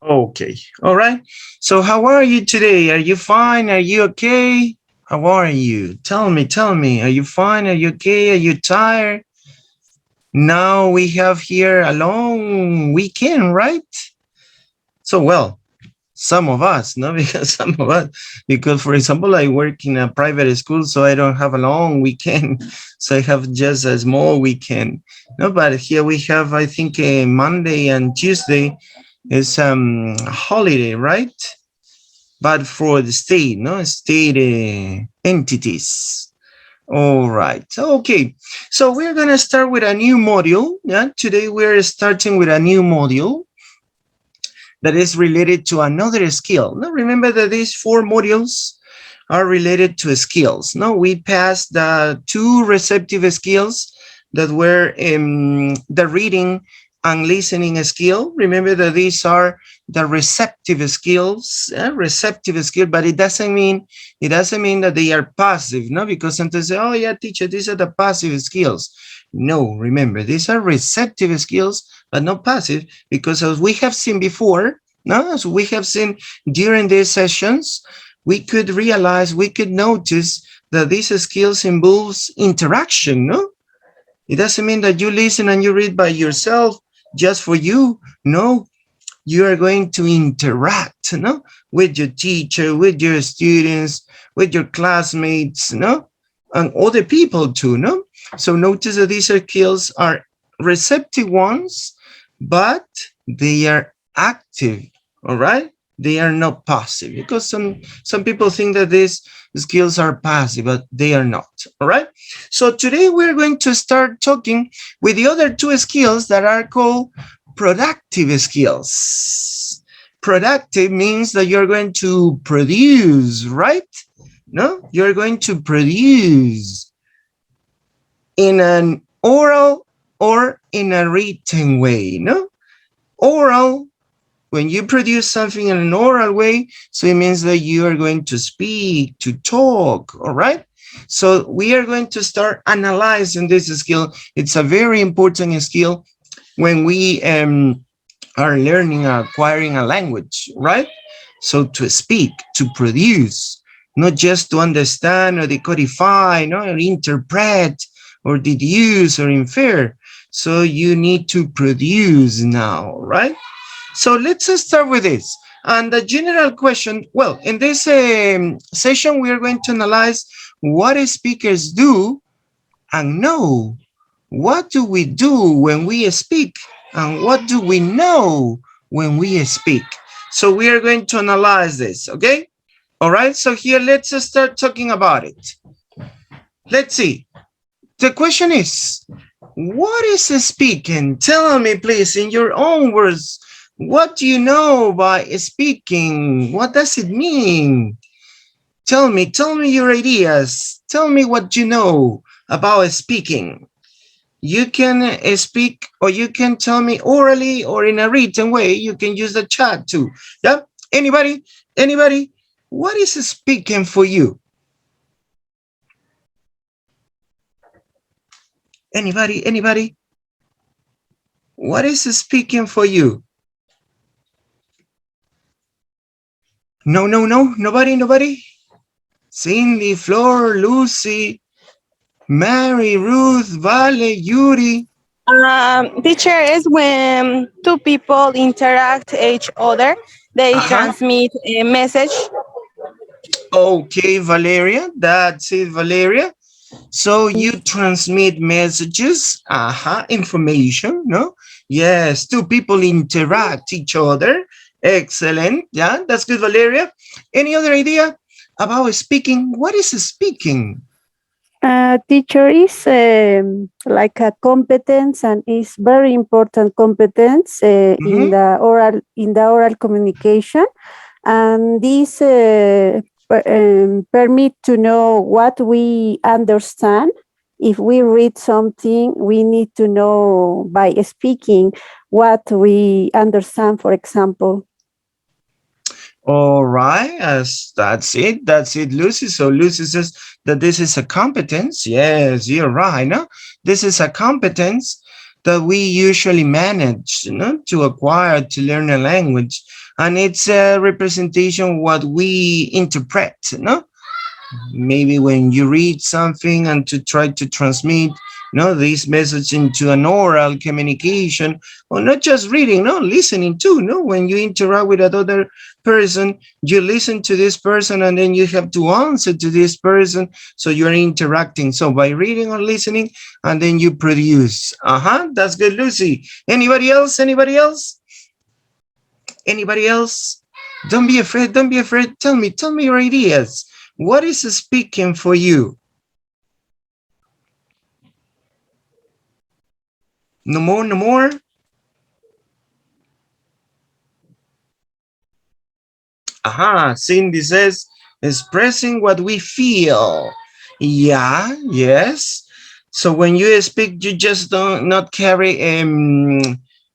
Okay. All right. So how are you today? Are you fine? Are you okay? How are you? Tell me, tell me. Are you fine? Are you okay? Are you tired? Now we have here a long weekend, right? So, well, some of us, no, because some of us, because for example, I work in a private school, so I don't have a long weekend. So I have just a small weekend. No, but here we have, I think, a Monday and Tuesday is holiday, right? But for the state, no, state entities. All right. Okay. So we're gonna start with a new module. Yeah. Today we're starting with a new module that is related to another skill. Now remember that these four modules are related to skills. Now we passed the two receptive skills that were the reading and listening skill. Remember that these are the receptive skills, receptive skill, but it doesn't mean that they are passive, no? Because sometimes say, oh yeah, teacher, these are the passive skills. No, remember, these are receptive skills, but not passive, because as we have seen before, no, as we have seen during these sessions, we could realize, we could notice that these skills involves interaction, no? It doesn't mean that you listen and you read by yourself just for you. No, you are going to interact, no, with your teacher, with your students, with your classmates, no, and other people too, no? So notice that these skills are receptive ones, but they are active, all right? They are not passive, because some people think that these skills are passive, but they are not, all right? So today we're going to start talking with the other two skills that are called productive skills. Productive means that you're going to produce, right? No, you're going to produce in an oral or in a written way, no? Oral, when you produce something in an oral way, so it means that you are going to speak, to talk, all right? So we are going to start analyzing this skill. It's a very important skill when we are learning, acquiring a language, right? So to speak, to produce, not just to understand or decodify, no, or interpret or deduce or infer. So you need to produce now, right? So let's start with this. And the general question, well, in this session, we are going to analyze what speakers do and know. What do we do when we speak? And what do we know when we speak? So we are going to analyze this, okay? All right, so here, let's start talking about it. Let's see. The question is, what is speaking? Tell me, please, in your own words, what do you know by speaking? What does it mean? Tell me your ideas. Tell me what you know about speaking. You can speak, or you can tell me orally or in a written way. You can use the chat too. Yeah. Anybody? What is speaking for you? Anybody? What is speaking for you? No. Nobody. Cindy, Flor, Lucy, Mary, Ruth, Vale, Yuri. Teacher is when two people interact each other, they transmit a message. Okay, Valeria, that's it, Valeria. So you transmit messages, information, no? Yes, two people interact each other. Excellent. Yeah, that's good, Valeria. Any other idea about speaking? What is speaking? Teacher is like a competence, and is very important competence in the oral communication, and this permit to know what we understand. If we read something, we need to know by speaking what we understand, for example. All right, that's it, Lucy. So Lucy says that this is a competence. Yes, you're right. No, this is a competence that we usually manage, to acquire, to learn a language. And it's a representation of what we interpret, maybe when you read something and to try to transmit this message into an oral communication, or not just reading, listening too, when you interact with another person, you listen to this person and then you have to answer to this person, so you're interacting. So by reading or listening, and then you produce. That's good, Lucy. Anybody else? Anybody else? Anybody else? Don't be afraid, don't be afraid. Tell me your ideas. What is speaking for you? No more, no more? Cindy says, expressing what we feel. Yeah, yes. So when you speak, you just don't not carry,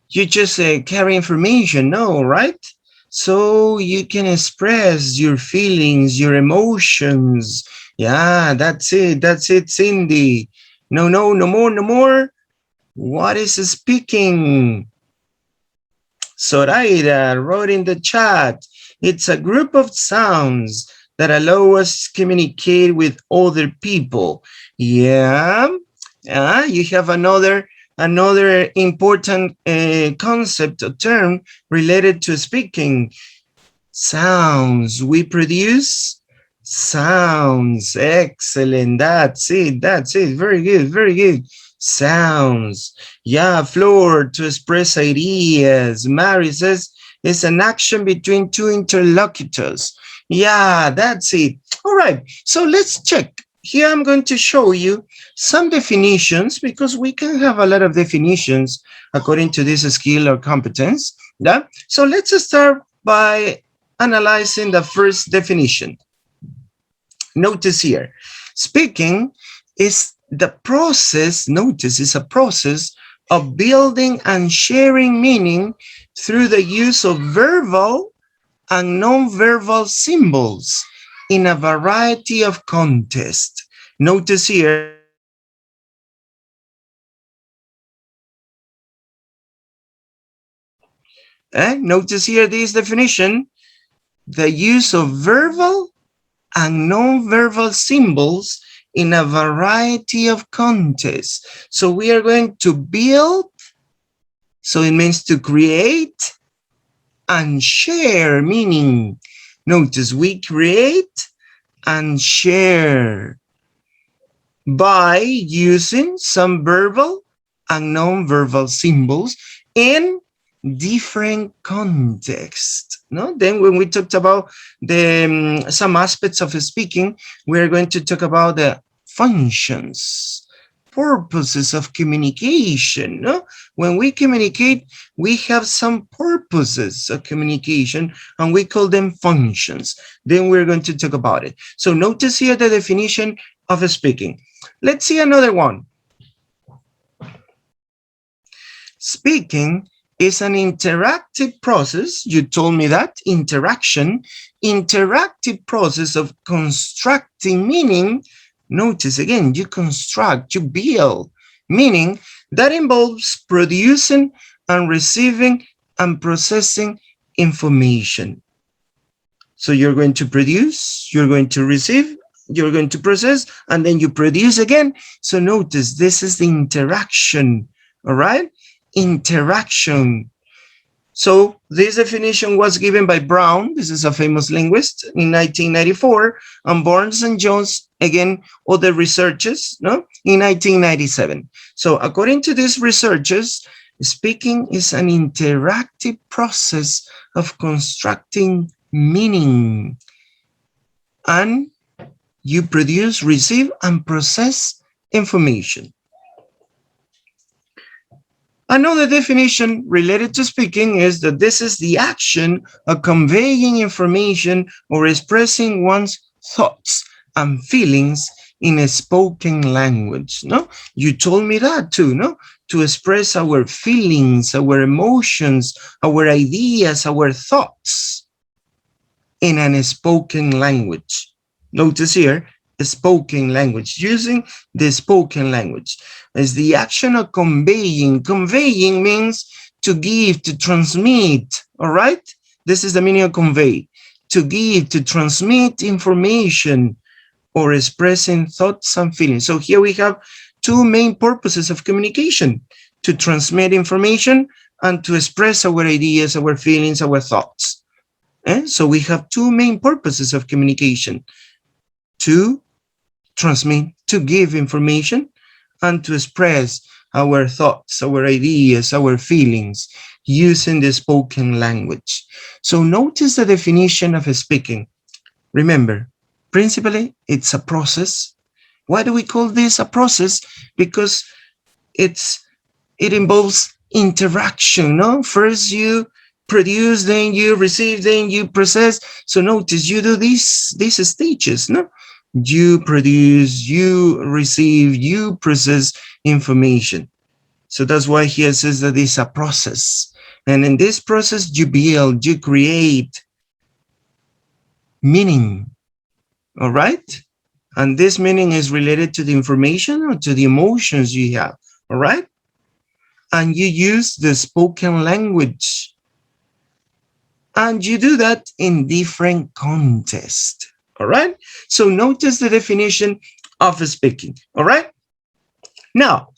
you just carry information, no, right? So you can express your feelings, your emotions. Yeah, that's it, Cindy. No, no, no more, no more. What is speaking? Zoraida wrote in the chat, it's a group of sounds that allow us to communicate with other people. Yeah, you have another important concept or term related to speaking. Sounds. We produce sounds. Excellent. That's it. Very good. Very good. Sounds. Yeah, Flor, to express ideas. Mary says it's an action between two interlocutors. Yeah, that's it. All right. So let's check. Here I'm going to show you some definitions, because we can have a lot of definitions according to this skill or competence. Yeah. So let's start by analyzing the first definition. Notice here, speaking is the process, notice, is a process of building and sharing meaning through the use of verbal and non-verbal symbols in a variety of contexts. Notice here, notice here this definition, the use of verbal and non-verbal symbols in a variety of contexts. So we are going to build, so it means to create, and share meaning. Notice we create and share by using some verbal and non-verbal symbols in different contexts. Then when we talked about the some aspects of speaking, we're going to talk about the functions, purposes of communication. When we communicate, we have some purposes of communication and we call them functions. Then we're going to talk about it. So notice here the definition of speaking. Let's see another one. Speaking is an interactive process. You told me that. Interaction, interactive process of constructing meaning. Notice again, you construct, you build meaning that involves producing and receiving and processing information. So you're going to produce, you're going to receive, you're going to process, and then you produce again. So notice this is the interaction, all right? Interaction. So this definition was given by Brown, this is a famous linguist, in 1994, and Barnes and Jones, again, other researchers, in 1997. So according to these researchers, speaking is an interactive process of constructing meaning. And you produce, receive, and process information. Another definition related to speaking is that this is the action of conveying information or expressing one's thoughts and feelings in a spoken language. You told me that too, to express our feelings, our emotions, our ideas, our thoughts in an spoken language. Notice here, spoken language, using the spoken language. Is the action of conveying. Conveying means to give, to transmit, all right? This is the meaning of convey. To give, to transmit information, or expressing thoughts and feelings. So here we have two main purposes of communication: to transmit information and to express our ideas, our feelings, our thoughts. So we have two main purposes of communication: to transmit, to give information, and to express our thoughts, our ideas, our feelings using the spoken language. So notice the definition of speaking. Remember, principally, it's a process. Why do we call this a process? Because it involves interaction, no? First you produce, then you receive, then you process. So notice you do these stages, no? You produce, you receive, you process information. So that's why here it says that it's a process. And in this process, you build, you create meaning, all right? And this meaning is related to the information or to the emotions you have, all right? And you use the spoken language. And you do that in different contexts, all right? So notice the definition of speaking, all right? Now,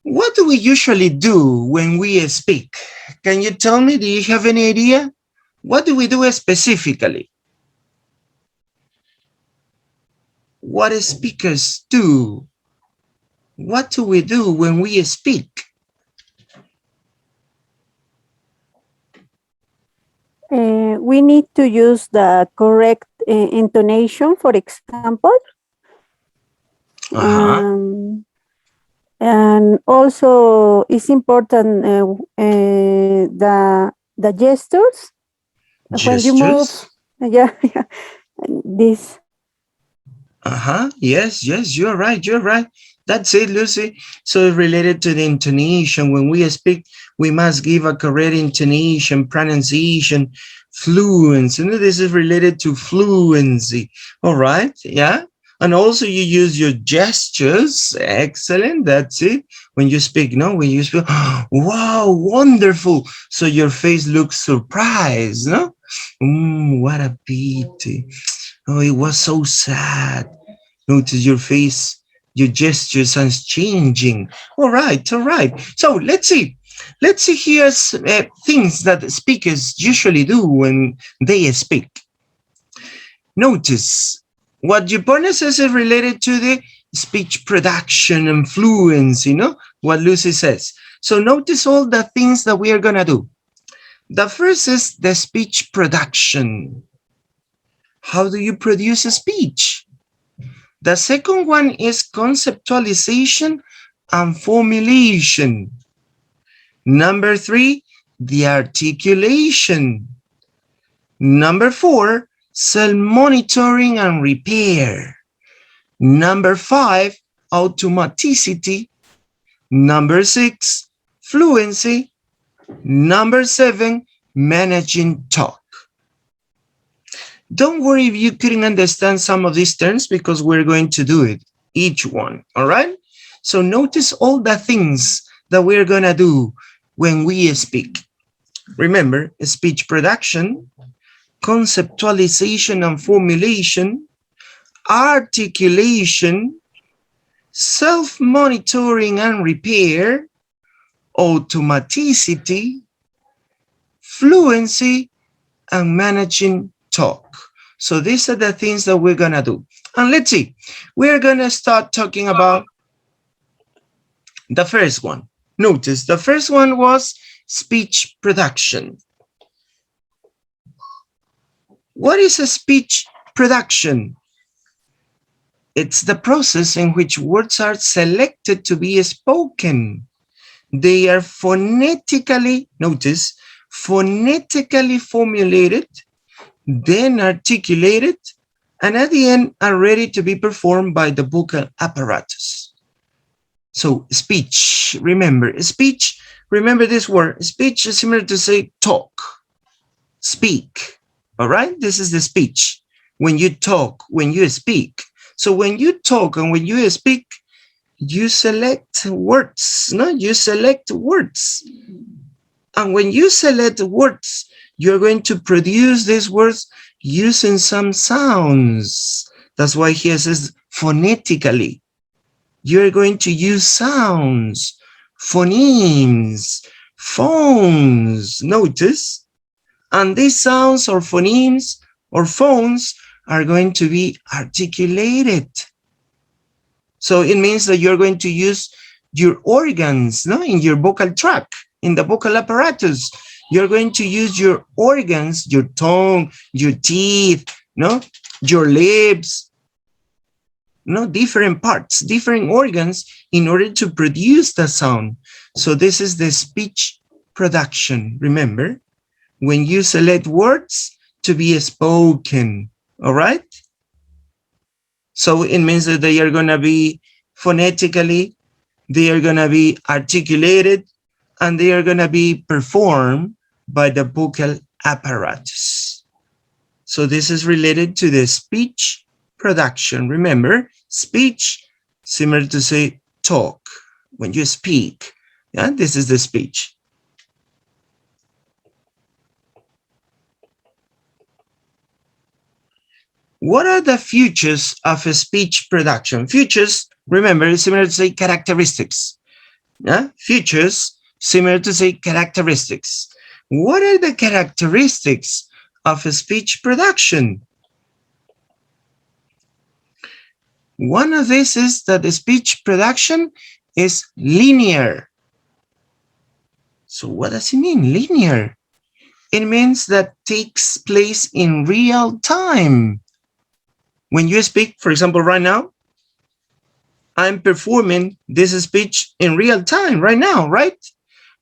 what do we usually do when we speak? Can you tell me, do you have any idea? What do we do specifically? What speakers do? What do we do when we speak? We need to use the correct intonation, for example. And also it's important the gestures. When you move, yeah, this. Yes, you're right. That's it, Lucy. So related to the intonation, when we speak, we must give a correct intonation, pronunciation, fluency. And this is related to fluency. All right, yeah. And also you use your gestures. Excellent, that's it. When you speak, no, when you speak, wow, wonderful. So your face looks surprised, no? What a pity. Oh, it was so sad. Notice your face, your gestures are changing. All right. So let's see here things that speakers usually do when they speak. Notice what Yupona says is related to the speech production and fluency, what Lucy says. So notice all the things that we are going to do. The first is the speech production. How do you produce a speech? The second one is conceptualization and formulation. Number 3, the articulation. Number 4, self-monitoring and repair. Number 5, automaticity. Number 6, fluency. Number 7, managing talk. Don't worry if you couldn't understand some of these terms, because we're going to do it, each one, all right? So notice all the things that we're going to do when we speak. Remember, speech production, conceptualization and formulation, articulation, self-monitoring and repair, automaticity, fluency, and managing talk. So these are the things that we're going to do. And let's see, we're going to start talking about the first one. Notice the first one was speech production. What is a speech production? It's the process in which words are selected to be spoken. They are phonetically, notice, phonetically formulated, then articulated, and at the end are ready to be performed by the vocal apparatus. So speech, remember this word. Speech is similar to say talk, speak, all right? This is the speech. when you talk, when you speak. So when you talk and when you speak, you select words, no? You select words. And when you select words, you're going to produce these words using some sounds. That's why he says phonetically. You're going to use sounds, phonemes, phones. Notice? And these sounds or phonemes or phones are going to be articulated. So it means that you're going to use your organs, no, in your vocal tract, in the vocal apparatus. You're going to use your organs, your tongue, your teeth, no, your lips, no, different parts, different organs in order to produce the sound. So this is the speech production. Remember, when you select words to be spoken, all right? So it means that they are going to be phonetically, they are going to be articulated, and they are going to be performed by the vocal apparatus. So this is related to the speech production. Remember, speech, similar to say talk, when you speak. Yeah, this is the speech. What are the features of a speech production? Features, remember, is similar to say characteristics. Yeah? Features, similar to say characteristics. What are the characteristics of a speech production? One of these is that the speech production is linear. So what does it mean, linear? It means that takes place in real time. When you speak, for example, right now, I'm performing this speech in real time right now, right?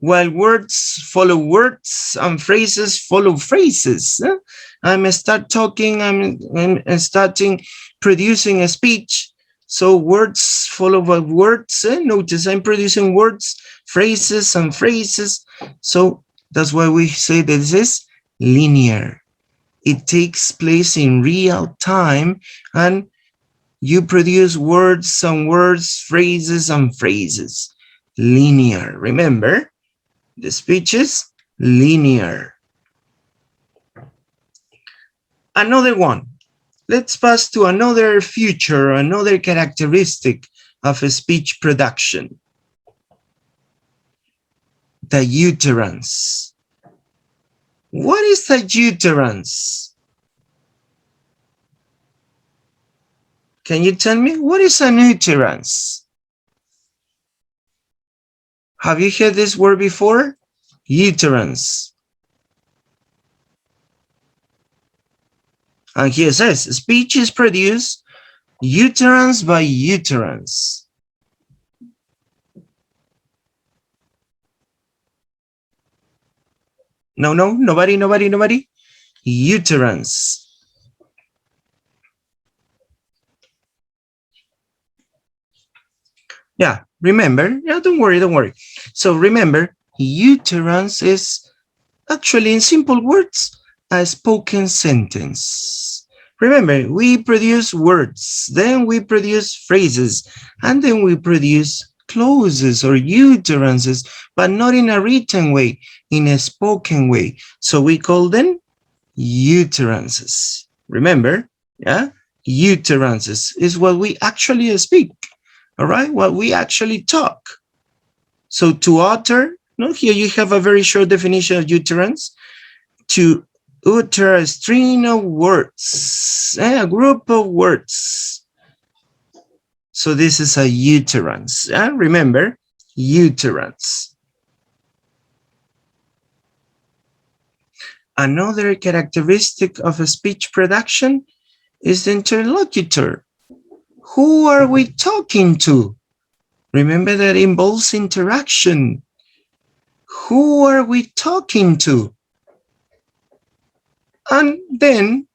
While words follow words and phrases follow phrases. I'm start talking, I'm starting producing a speech. So words follow words. Notice I'm producing words, phrases and phrases. So that's why we say that this is linear. It takes place in real time, and you produce words and words, phrases and phrases. Linear. Remember, the speech is linear. Another one. Let's pass to another feature, another characteristic of a speech production. The utterance. What is the utterance? Can you tell me what is an utterance? Have you heard this word before? Utterance. And here it says, speech is produced utterance by utterance. No, nobody. Utterance. Yeah, remember, yeah, don't worry. So remember, utterance is actually, in simple words, a spoken sentence. Remember, we produce words, then we produce phrases, and then we produce clauses or utterances, but not in a written way, in a spoken way. So we call them utterances. Remember, yeah, utterances is what we actually speak. All right, what we actually talk. So to utter, no, here you have a very short definition of utterance. To utter a string of words, a group of words. So this is a utterance. Remember, utterance. Another characteristic of a speech production is the interlocutor. Who are we talking to? Remember that involves interaction. Who are we talking to? And then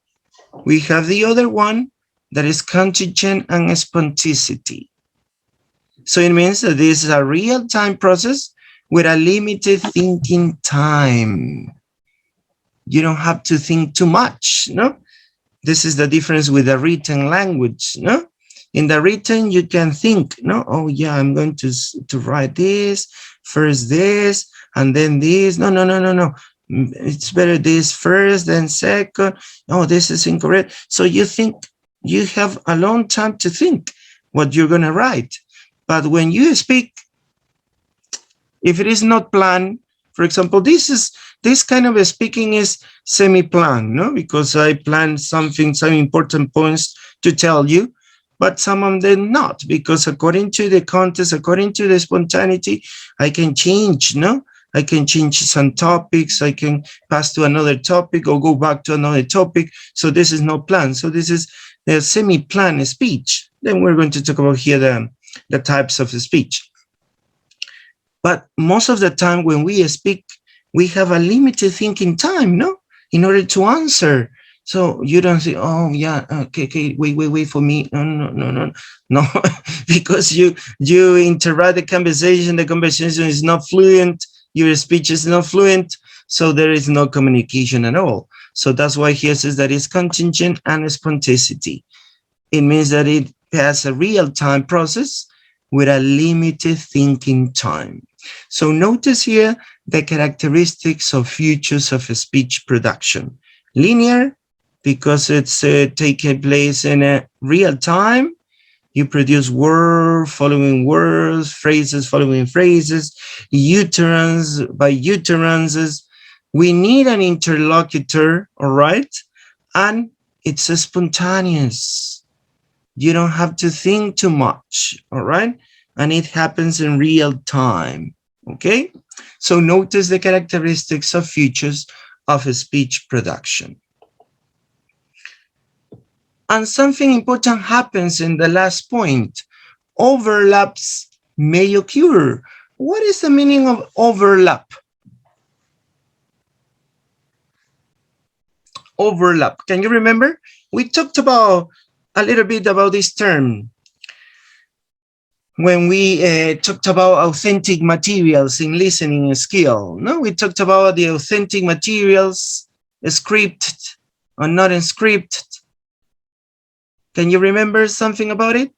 we have the other one that is contingent and spontaneity. So it means that this is a real-time process with a limited thinking time. You don't have to think too much, no? This is the difference with the written language, no? In the written, you can think, no? Oh yeah, I'm going to write this, first this, and then this. No, no, no, no, no. It's better this first, then second. Oh, this is incorrect. So you think, you have a long time to think what you're going to write. But when you speak, if it is not planned, for example, this kind of a speaking is semi-planned, no? Because I plan something, some important points to tell you, but some of them not, because according to the context, according to the spontaneity, I can change, no? I can change some topics, I can pass to another topic or go back to another topic. So this is not planned. So this is a semi-planned speech. Then we're going to talk about here the types of speech. But most of the time when we speak, we have a limited thinking time, no? In order to answer. So you don't say, oh yeah, okay, wait for me. No, because you interrupt the conversation is not fluent, your speech is not fluent, so there is no communication at all. So that's why here says that it's contingent and spontaneity. It means that it has a real-time process with a limited thinking time. So notice here the characteristics of features of a speech production. Linear, because it's taking place in a real time. You produce word following words, phrases following phrases, utterance by utterances. We need an interlocutor, all right? And it's spontaneous. You don't have to think too much, all right? And it happens in real time, okay? So notice the characteristics of features of a speech production. And something important happens in the last point. Overlaps may occur. What is the meaning of overlap? Overlap. Can you remember? We talked about a little bit about this term when we talked about authentic materials in listening skill. No, we talked about the authentic materials, scripted or not scripted. Can you remember something about it?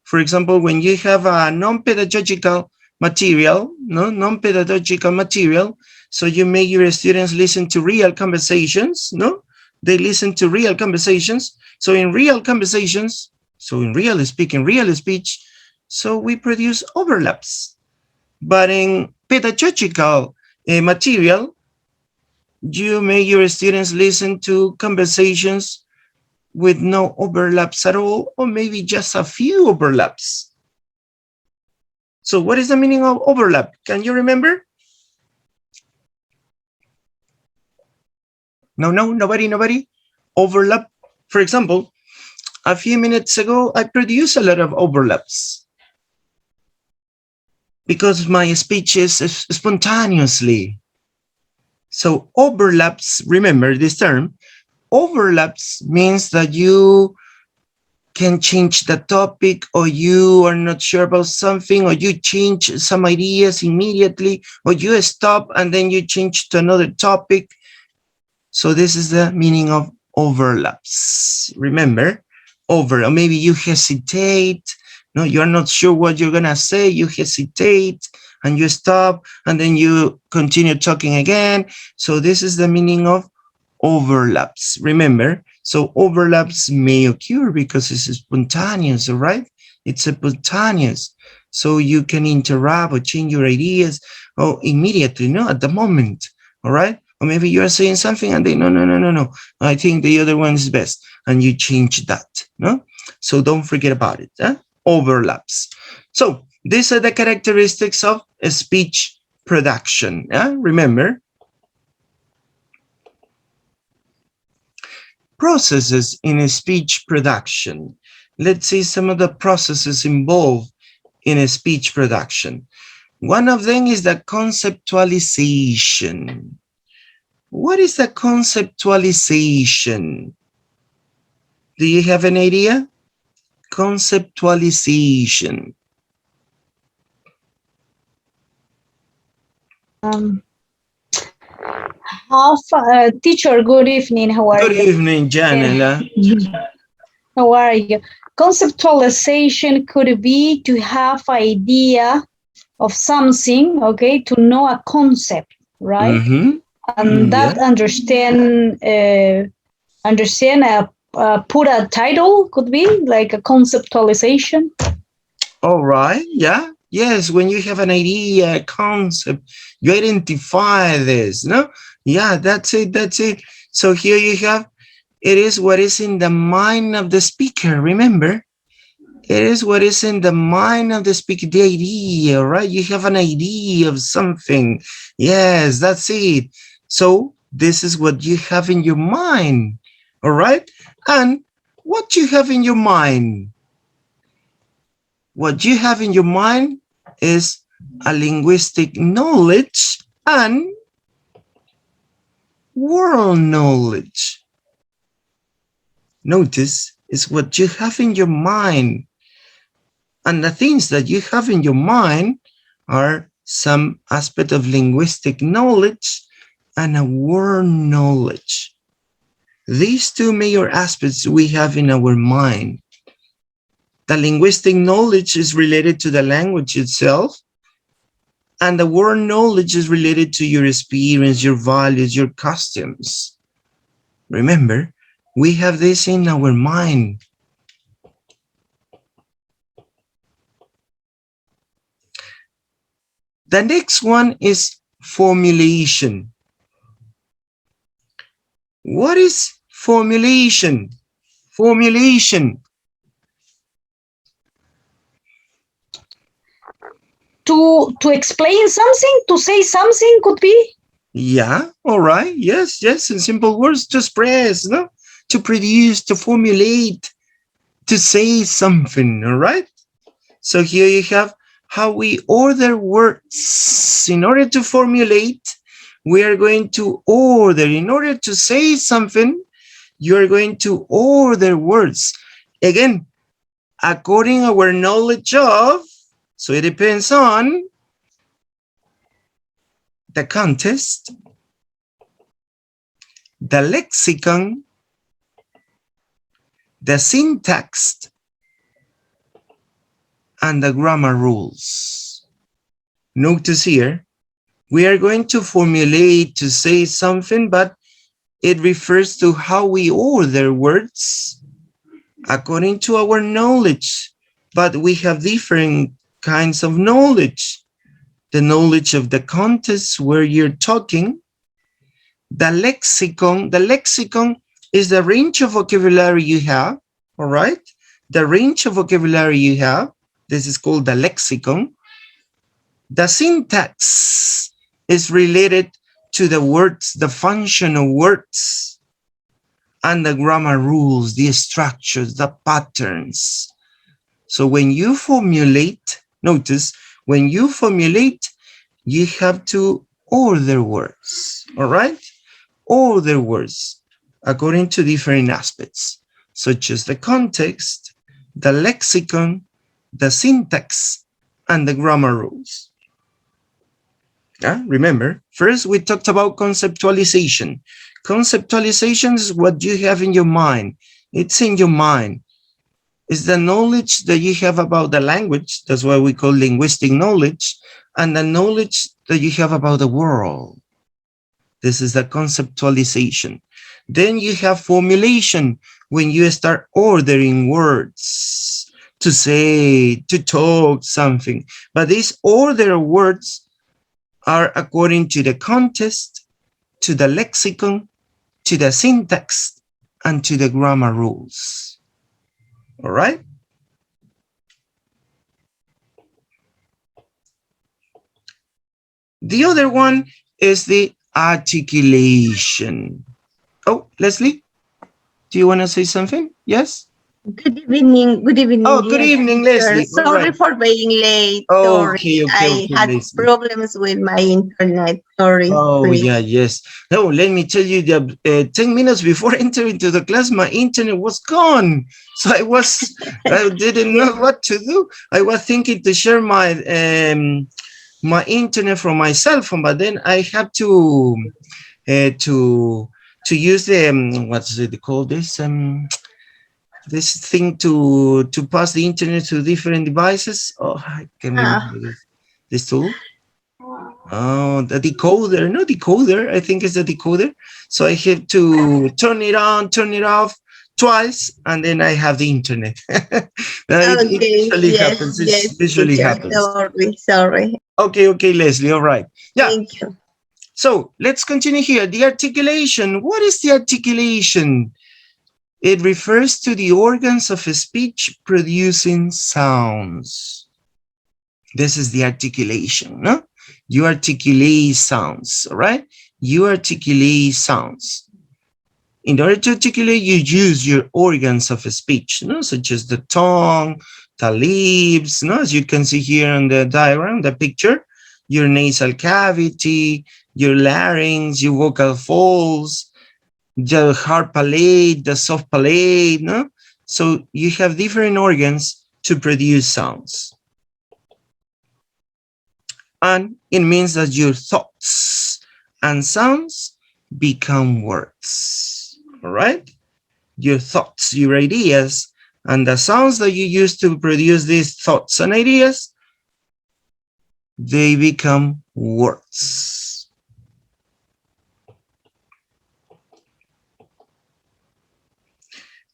For example, when you have a non-pedagogical material, non-pedagogical material, so you make your students listen to real conversations, no? They listen to real conversations. So in real conversations, so in real speech, so we produce overlaps. But in pedagogical material, you make your students listen to conversations with no overlaps at all, or maybe just a few overlaps. So what is the meaning of overlap? Can you remember? No, nobody? Overlap. For example, a few minutes ago, I produced a lot of overlaps because my speech is spontaneously. So overlaps, remember this term, overlaps means that you can change the topic, or you are not sure about something, or you change some ideas immediately, or you stop and then you change to another topic. So this is the meaning of overlaps. Remember, or maybe you hesitate. No, you're not sure what you're gonna say. You hesitate and you stop and then you continue talking again. So this is the meaning of overlaps. Remember, so overlaps may occur because it's spontaneous, all right? It's spontaneous. So you can interrupt or change your ideas immediately, no, at the moment, all right? Or maybe you're saying something and they, no, I think the other one is best. And you change that, no? So don't forget about it, overlaps. So these are the characteristics of a speech production, remember. Processes in a speech production. Let's see some of the processes involved in a speech production. One of them is the conceptualization. What is the conceptualization? Do you have an idea? Conceptualization. Teacher, good evening. How are Good you? evening, Janela. How are you? Conceptualization could be to have idea of something, okay, to know a concept, right? And that Yeah. put a title could be like a conceptualization. All right. Yeah. Yes. When you have an idea, a concept, you identify this. No. Yeah. That's it. That's it. So here you have. It is what is in the mind of the speaker. Remember, it is what is in the mind of the speaker. The idea, right? You have an idea of something. Yes, that's it. So this is what you have in your mind. All right. And what you have in your mind. What you have in your mind is a linguistic knowledge and world knowledge. Notice is what you have in your mind. And the things that you have in your mind are some aspect of linguistic knowledge and a world knowledge. These two major aspects we have in our mind. The linguistic knowledge is related to the language itself, and the world knowledge is related to your experience, your values, your customs. Remember, we have this in our mind. The next one is formulation. What is formulation? Formulation. To explain something, to say something could be? Yeah, all right. Yes, yes. In simple words, to express, no? To produce, to formulate, to say something, all right? So here you have how we order words. In order to formulate, we are going to order. In order to say something, you are going to order words. Again, according our knowledge of, so it depends on the context, the lexicon, the syntax, and the grammar rules. Notice here, we are going to formulate to say something, but it refers to how we order words according to our knowledge. But we have different kinds of knowledge. The knowledge of the context where you're talking, the lexicon is the range of vocabulary you have, all right? The range of vocabulary you have, this is called the lexicon. The syntax is related to the words, the function of words, and the grammar rules, the structures, the patterns. So when you formulate, notice, when you formulate, you have to order words, all right? Order words according to different aspects, such as the context, the lexicon, the syntax, and the grammar rules. Remember, first we talked about conceptualization. Conceptualization is what you have in your mind. It's in your mind. It's the knowledge that you have about the language. That's why we call linguistic knowledge, and the knowledge that you have about the world. This is the conceptualization. Then you have formulation, when you start ordering words to say, to talk something. But these order words are according to the context, to the lexicon, to the syntax, and to the grammar rules. All right? The other one is the articulation. Oh, Leslie, do you want to say something? Yes? Good evening. Good evening. Oh, good evening, Leslie. Sorry for being late. Okay, I had Leslie. problems with my internet. Sorry. Oh, please. yeah, yes. No, let me tell you that 10 minutes before entering to the class, my internet was gone. So I didn't know what to do. I was thinking to share my internet from my cell phone, but then I had to to use the what's it called, this thing to pass the internet to different devices. Oh, I can remember this tool. Oh, the decoder, no decoder. I think it's the decoder. So I have to turn it on, turn it off twice, and then I have the internet. It usually happens. It usually happens. Sorry. Okay, Leslie. All right. Yeah. Thank you. So let's continue here. The articulation. What is the articulation? It refers to the organs of speech producing sounds. This is the articulation, no? You articulate sounds, all right? You articulate sounds. In order to articulate, you use your organs of speech, no? Such as the tongue, the lips, no? As you can see here on the diagram, the picture, your nasal cavity, your larynx, your vocal folds, the hard palate, the soft palate, no? So you have different organs to produce sounds. And it means that your thoughts and sounds become words, all right? Your thoughts, your ideas, and the sounds that you use to produce these thoughts and ideas, they become words.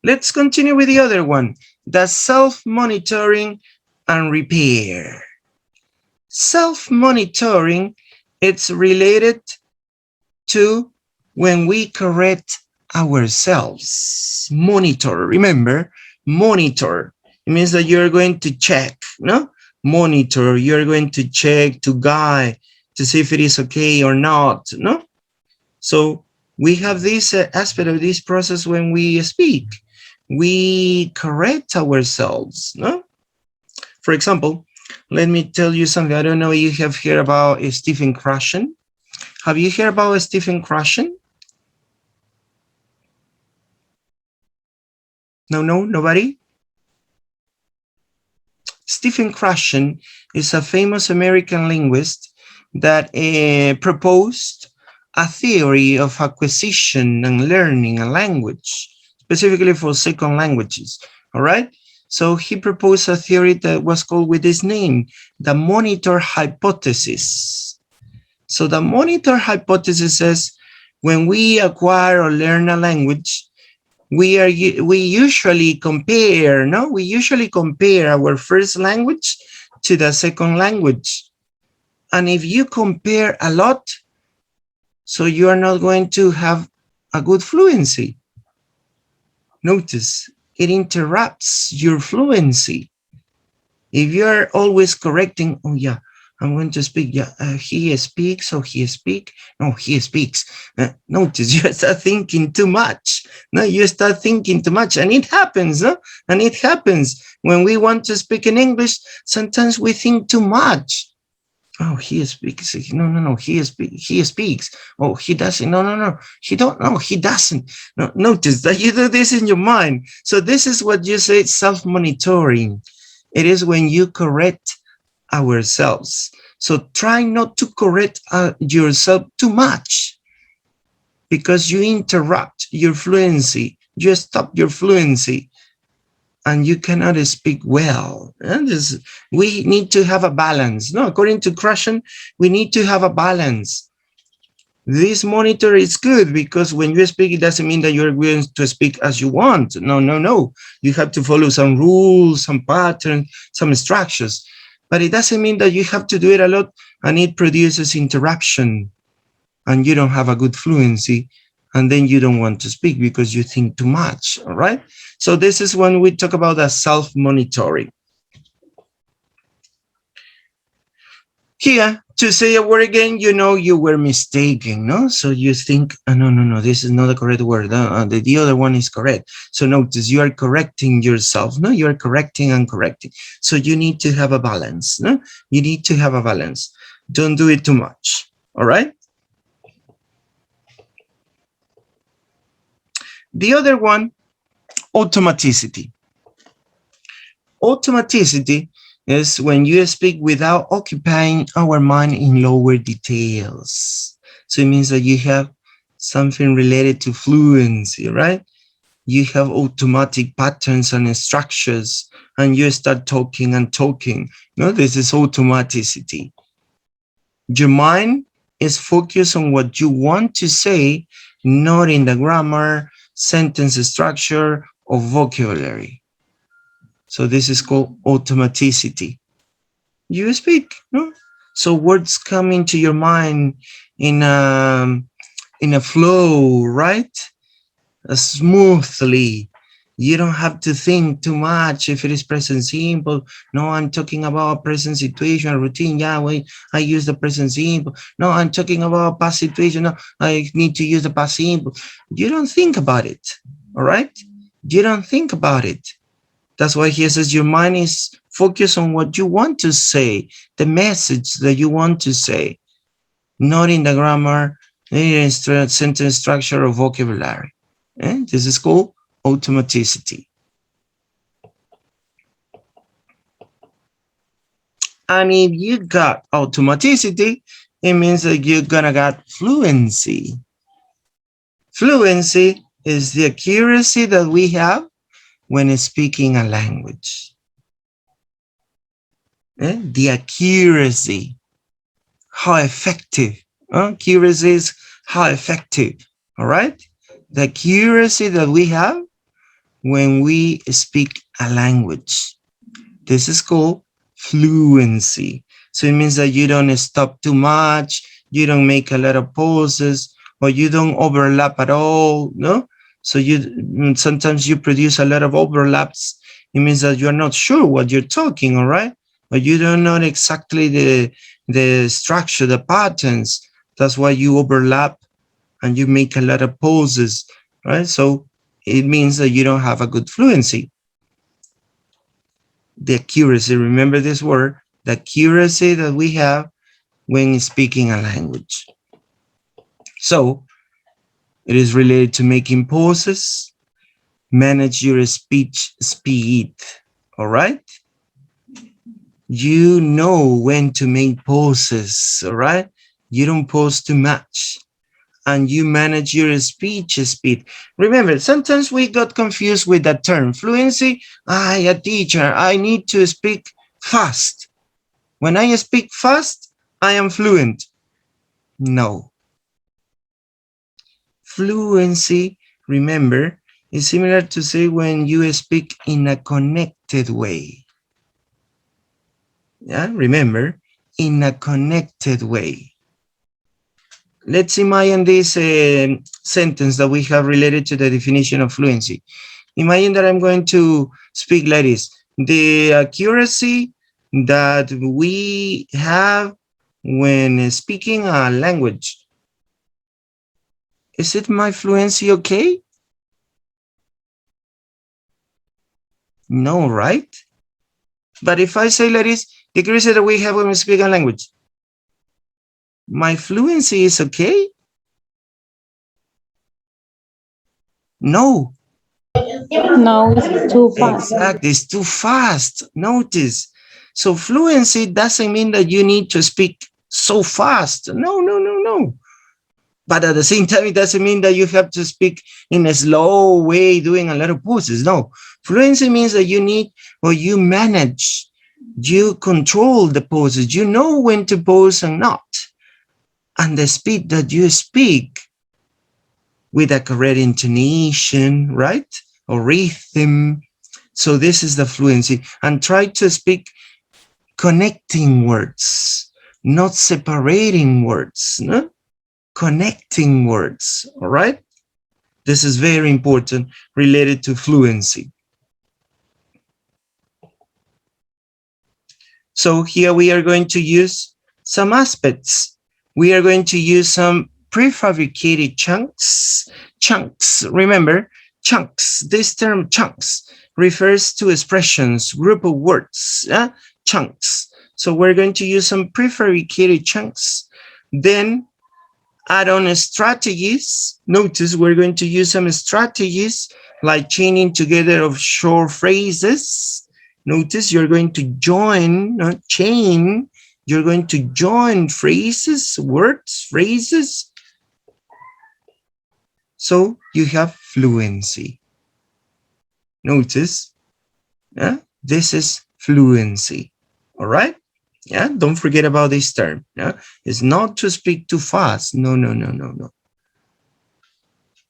Let's continue with the other one, the self-monitoring and repair. Self-monitoring, it's related to when we correct ourselves. Monitor, remember, monitor. It means that you're going to check, no? Monitor, you're going to check, to guide, to see if it is okay or not, no? So we have this aspect of this process when we speak. We correct ourselves, no? For example, let me tell you something. I don't know if you have heard about Stephen Krashen. Have you heard about Stephen Krashen? No, nobody? Stephen Krashen is a famous American linguist that proposed a theory of acquisition and learning a language, specifically for second languages, all right? So he proposed a theory that was called with this name, the monitor hypothesis. So the monitor hypothesis says when we acquire or learn a language, we usually compare, no? We usually compare our first language to the second language. And if you compare a lot, so you are not going to have a good fluency. Notice, it interrupts your fluency. If you're always correcting, oh yeah, I'm going to speak, yeah, he speaks, or he speak, no, he speaks. Notice, you start thinking too much. No, you start thinking too much, and it happens, no? And it happens when we want to speak in English, sometimes we think too much. Oh, he speaks. No, he speaks. Oh, he doesn't. No, he don't. No, he doesn't. No, notice that you do this in your mind. So this is what you say, self-monitoring. It is when you correct ourselves. So try not to correct yourself too much, because you interrupt your fluency. You stop your fluency, and you cannot speak well. And we need to have a balance. No, according to Krashen, we need to have a balance. This monitor is good because when you speak, it doesn't mean that you're going to speak as you want. No. You have to follow some rules, some patterns, some instructions. But it doesn't mean that you have to do it a lot and it produces interruption and you don't have a good fluency. And then you don't want to speak because you think too much, all right? So this is when we talk about the self-monitoring. Here, to say a word again, you know you were mistaken, no? So you think, oh, no, this is not the correct word. The other one is correct. So notice you are correcting yourself, no? You are correcting and correcting. So you need to have a balance, no? You need to have a balance. Don't do it too much, all right? The other one, automaticity. Automaticity is when you speak without occupying our mind in lower details. So it means that you have something related to fluency, right? You have automatic patterns and structures, and you start talking and talking. No, this is automaticity. Your mind is focused on what you want to say, not in the grammar, sentence structure, or vocabulary. So this is called automaticity. You speak, no? So words come into your mind in a flow, right? Smoothly. You don't have to think too much if it is present simple. No, I'm talking about present situation, routine. Yeah, wait, I use the present simple. No, I'm talking about past situation. No, I need to use the past simple. You don't think about it, all right? You don't think about it. That's why he says your mind is focused on what you want to say, the message that you want to say, not in the grammar, in sentence structure or vocabulary. This is called automaticity. And if you got automaticity, it means that you're gonna get fluency. Fluency is the accuracy that we have when speaking a language. The accuracy, how effective. Accuracy is how effective, all right? The accuracy that we have when we speak a language. This is called fluency. So it means that you don't stop too much, you don't make a lot of pauses, or you don't overlap at all, no? So sometimes you produce a lot of overlaps. It means that you're not sure what you're talking, all right? Or you don't know exactly the structure, the patterns. That's why you overlap and you make a lot of pauses, right? So it means that you don't have a good fluency. The accuracy, remember this word, the accuracy that we have when speaking a language. So it is related to making pauses, manage your speech speed, all right? You know when to make pauses, all right? You don't pause too much. And you manage your speech speed. Remember, sometimes we got confused with that term. Fluency, a teacher, I need to speak fast. When I speak fast, I am fluent. No. Fluency, remember, is similar to say when you speak in a connected way. Yeah, remember, in a connected way. Let's imagine this sentence that we have related to the definition of fluency. Imagine that I'm going to speak like this. The accuracy that we have when speaking a language. Is it my fluency okay? No, right? But if I say like this, the accuracy that we have when we speak a language. My fluency is okay? No. No, it's too fast. Exactly, it's too fast. Notice. So fluency doesn't mean that you need to speak so fast. No, no, no, no. But at the same time, it doesn't mean that you have to speak in a slow way, doing a lot of pauses. No. Fluency means that you need, or you manage, you control the pauses. You know when to pause and not. And the speed that you speak with a correct intonation, right? Or rhythm. So this is the fluency. And try to speak connecting words, not separating words, no? Connecting words, all right? This is very important related to fluency. So here we are going to use some aspects. We are going to use some prefabricated chunks. Chunks, remember, chunks, this term chunks refers to expressions, group of words, chunks. So we're going to use some prefabricated chunks. Then add on strategies. Notice we're going to use some strategies like chaining together of short phrases. Notice you're going to join, not chain. You're going to join phrases, words, phrases So you have fluency. Notice, yeah, this is fluency. All right? Yeah, don't forget about this term. Yeah, it's not to speak too fast. No, no, no, no, no.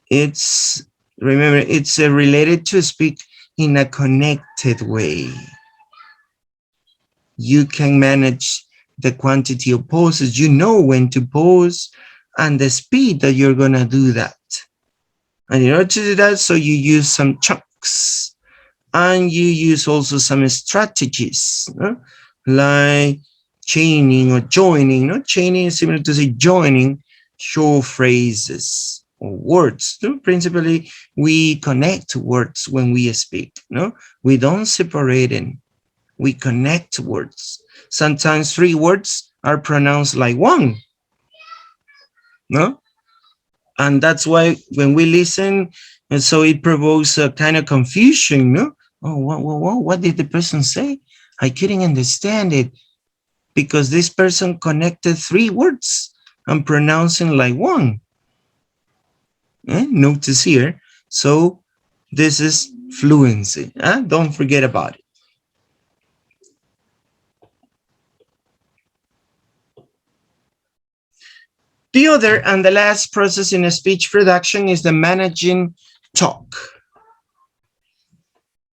It's, remember, it's related to speak in a connected way. You can manage the quantity of pauses. You know when to pause and the speed that you're going to do that. And in order to do that, so you use some chunks and you use also some strategies, like chaining or joining. No, chaining is similar to say joining short phrases or words. No? Principally, we connect words when we speak. No, we don't separate them. We connect words. Sometimes 3 words are pronounced like one. No, and that's why when we listen, and so it provokes a kind of confusion. No, oh, what did the person say? I couldn't understand it because this person connected 3 words and pronouncing like one. Notice here. So this is fluency. Don't forget about it. The other and the last process in a speech production is the managing talk.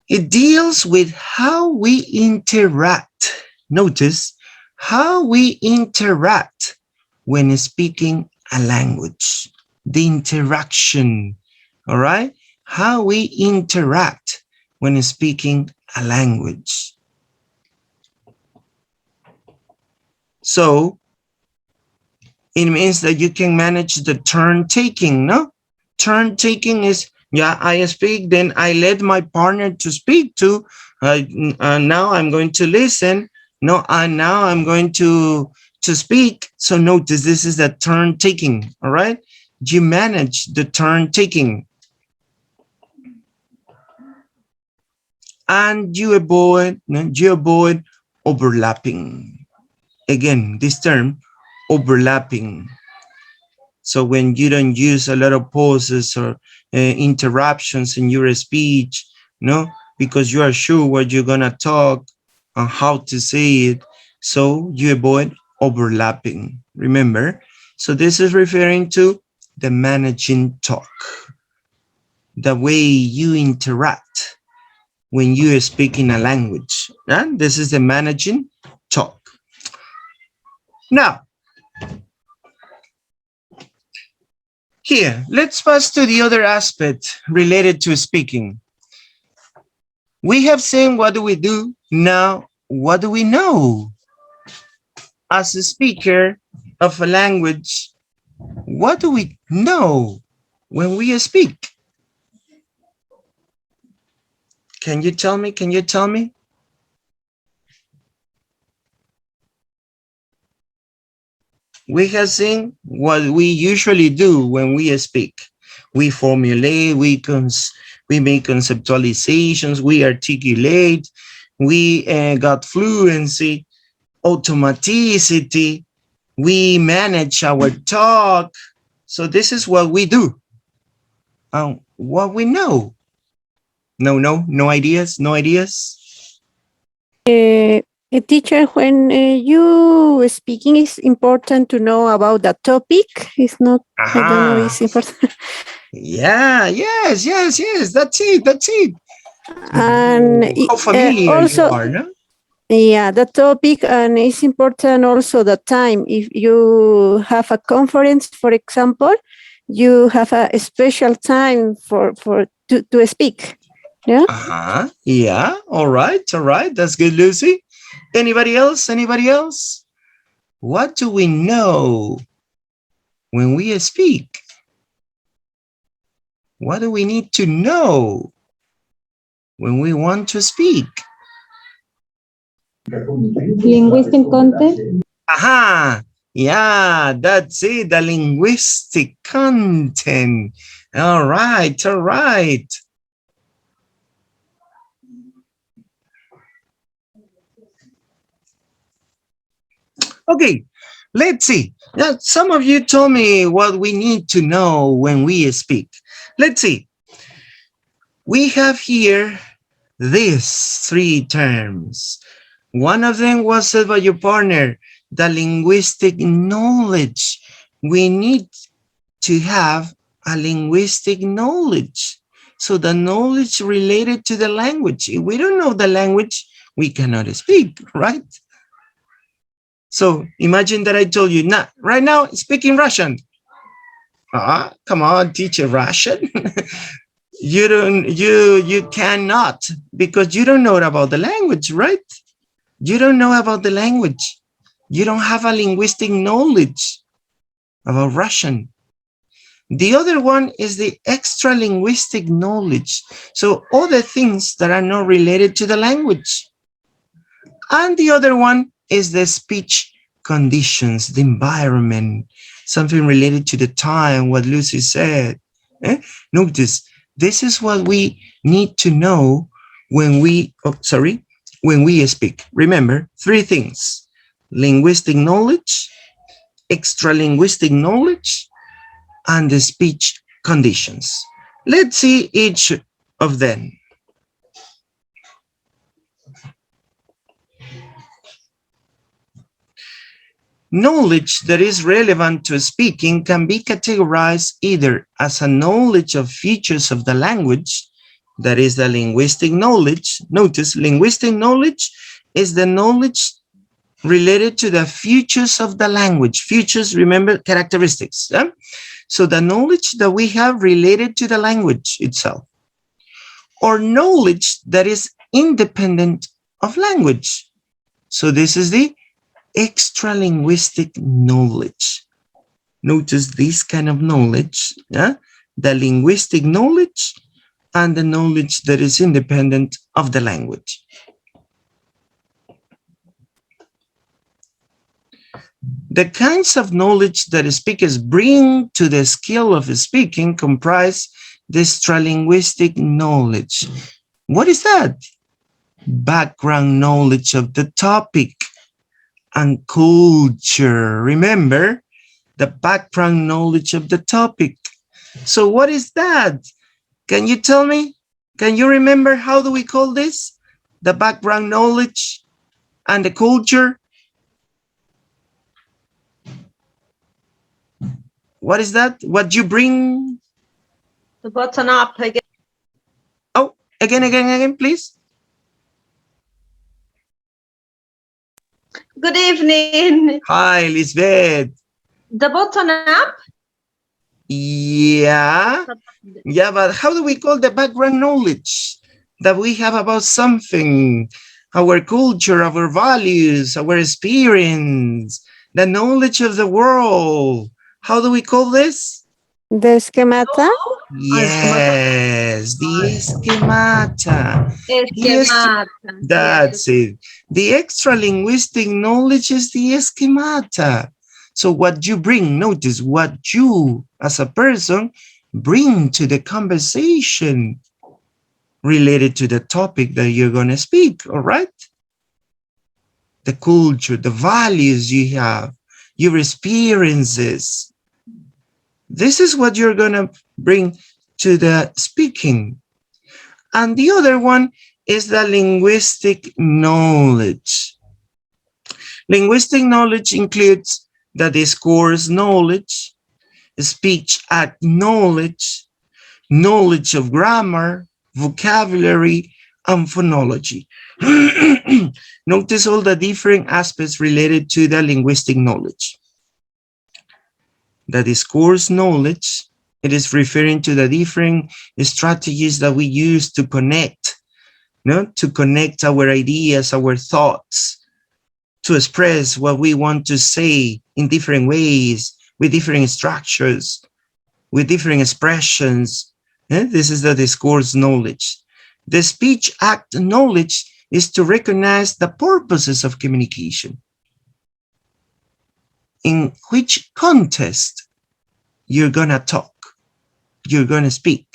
It deals with how we interact. Notice how we interact when speaking a language. The interaction, all right? How we interact when speaking a language. So it means that you can manage the turn taking, no? Turn taking is, yeah, I speak, then I let my partner to speak to. Now I'm going to listen. No, now I'm going to speak. So notice this is the turn taking, all right? You manage the turn taking. And you avoid overlapping. Again, this term, overlapping. So when you don't use a lot of pauses or interruptions in your speech, no, because you are sure what you're gonna talk and how to say it, so you avoid overlapping. Remember, so this is referring to the managing talk, the way you interact when you speak in a language. And this is the managing talk. Now, here, let's pass to the other aspect related to speaking. We have seen what do we do. Now, what do we know? As a speaker of a language, what do we know when we speak? Can you tell me? Can you tell me? We have seen what we usually do when we speak. We formulate, we make conceptualizations, we articulate, we got fluency, automaticity, we manage our talk. So this is what we do. What we know. No ideas, no ideas. A teacher, when you speaking, it's important to know about the topic. It's not, I don't know, it's important. Yeah, yes. That's it. And How familiar also, you are, no? yeah, the topic, and it's important also the time. If you have a conference, for example, you have a special time to speak. Yeah. Yeah. All right. That's good, Lucy. Anybody else? What do we know when we speak? What do we need to know when we want to speak? Linguistic content. Yeah, that's it. The linguistic content. All right. Okay, Let's see. Now, some of you told me what we need to know when we speak. Let's see. We have here these three terms. One of them was said by your partner, the linguistic knowledge. We need to have a linguistic knowledge. So the knowledge related to the language. If we don't know the language, we cannot speak, right? So imagine that I told you, nah, right now, speaking Russian. Come on, teacher Russian. You cannot, because you don't know about the language, right? You don't know about the language. You don't have a linguistic knowledge about Russian. The other one is the extra linguistic knowledge. So all the things that are not related to the language. And the other one is the speech conditions, the environment, something related to the time, what Lucy said. Notice, this is what we need to know when we, when we speak. Remember, three things: linguistic knowledge, extra linguistic knowledge, and the speech conditions. Let's see each of them. Knowledge that is relevant to speaking can be categorized either as a knowledge of features of the language, that is the linguistic knowledge. Notice, linguistic knowledge is the knowledge related to the features of the language. Features, remember, characteristics. Yeah? So the knowledge that we have related to the language itself, or knowledge that is independent of language. So this is the extra linguistic knowledge. Notice this kind of knowledge, yeah? The linguistic knowledge and the knowledge that is independent of the language. The kinds of knowledge that speakers bring to the skill of speaking comprise the extralinguistic knowledge. What is that? Background knowledge of the topic and culture. Remember, the background knowledge of the topic. So what is that? Can you tell me? Can you remember how do we call this? The background knowledge and the culture? What is that? What you bring? The button up again. Oh, again, please. Good evening. Hi, Lisbeth. The button up? Yeah. Yeah, but how do we call the background knowledge that we have about something? Our culture, our values, our experience, the knowledge of the world. How do we call this? The schemata? Yes, the schemata. Schemata. That's it. The extra linguistic knowledge is the schemata. So what you bring, notice what you as a person bring to the conversation related to the topic that you're going to speak, all right? The culture, the values you have, your experiences. This is what you're going to bring to the speaking. And the other one is the linguistic knowledge. Linguistic knowledge includes the discourse knowledge, speech act knowledge, knowledge of grammar, vocabulary, and phonology. Notice all the different aspects related to the linguistic knowledge. The discourse knowledge, it is referring to the different strategies that we use to connect, to connect our ideas, our thoughts, to express what we want to say in different ways, with different structures, with different expressions. This is the discourse knowledge. The speech act knowledge is to recognize the purposes of communication. In which context you're gonna talk, you're gonna speak.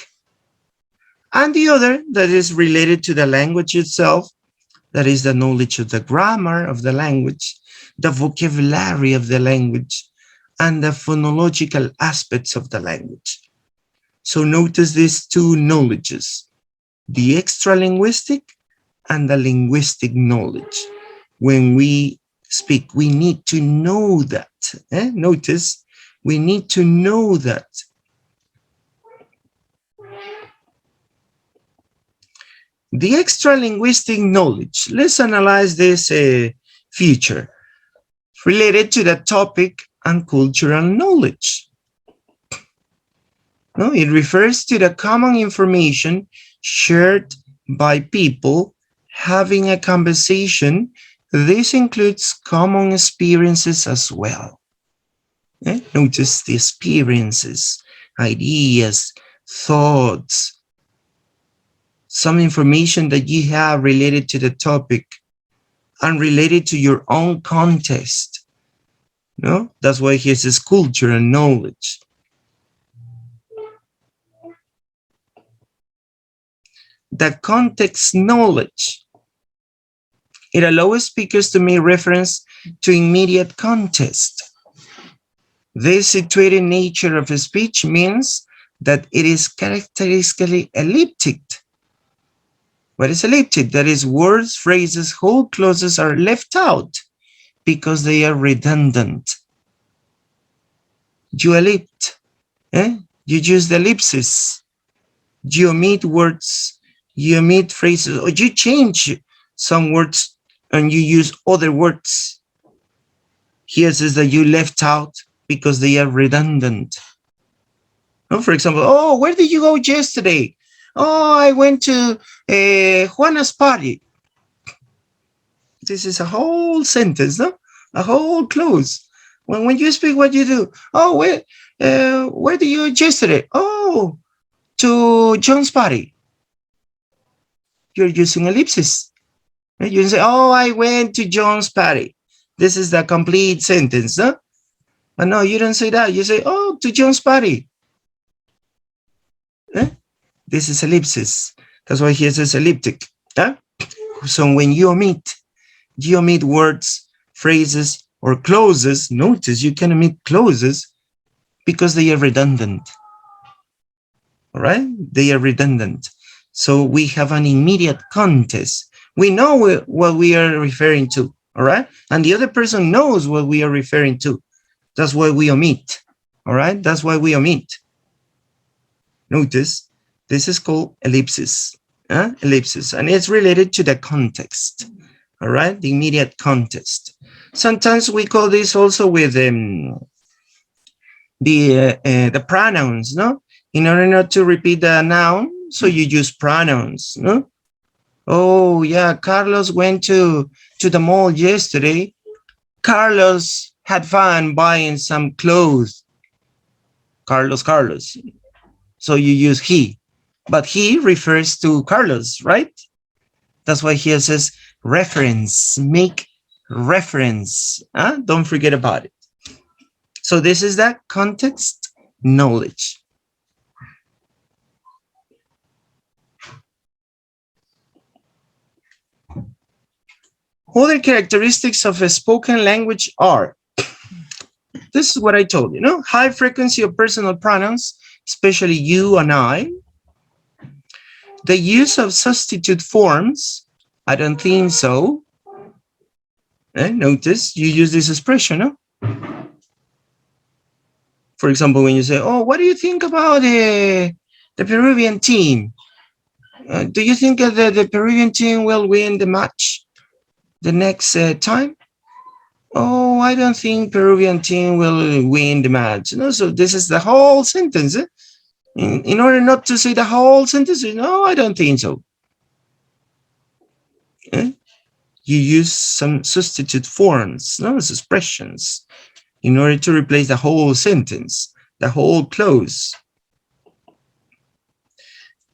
And the other that is related to the language itself, that is the knowledge of the grammar of the language, the vocabulary of the language, and the phonological aspects of the language. So notice these two knowledges, the extra-linguistic and the linguistic knowledge. When we speak, we need to know that. Notice, we need to know that. The extra-linguistic knowledge, let's analyze this feature related to the topic and cultural knowledge. No, it refers to the common information shared by people having a conversation. This includes common experiences as well. Notice the experiences, ideas, thoughts, some information that you have related to the topic and related to your own context. No, that's why he says cultural knowledge. The context knowledge. It allows speakers to make reference to immediate context. This situated nature of a speech means that it is characteristically elliptic. What is elliptic? That is, words, phrases, whole clauses are left out because they are redundant. You ellipse, you use the ellipsis. You omit words, you omit phrases, or you change some words and you use other words. Here says that you left out because they are redundant. For example, oh, where did you go yesterday? Oh, I went to Juana's party. This is a whole sentence, no? A whole clause. When you speak, what you do? Oh, where did you go yesterday? Oh, to John's party. You're using ellipsis. You say, oh, I went to John's party. This is the complete sentence, no? But no, you don't say that. You say, oh, to John's party. This is ellipsis. That's why he says elliptic. So when you omit words, phrases, or clauses. Notice you can omit clauses because they are redundant. All right? They are redundant. So we have an immediate context. We know what we are referring to. All right? And the other person knows what we are referring to. That's why we omit. All right? That's why we omit. Notice this is called ellipsis. Ellipsis. And it's related to the context. All right? The immediate context. Sometimes we call this also with the pronouns, no? In order not to repeat the noun, so you use pronouns, no? Oh, yeah, Carlos went to the mall yesterday. Carlos had fun buying some clothes. Carlos. So you use he. But he refers to Carlos, right? That's why he says reference, make reference. Don't forget about it. So this is that context knowledge. Other characteristics of a spoken language are, this is what I told you, no? High frequency of personal pronouns, especially you and I. The use of substitute forms, I don't think so. Notice you use this expression, no? For example, when you say, oh, what do you think about the Peruvian team? Do you think that the Peruvian team will win the match the next time? Oh, I don't think Peruvian team will win the match. No, so this is the whole sentence. In order not to say the whole sentence, no, I don't think so. You use some substitute forms, no, as expressions, in order to replace the whole sentence, the whole clause.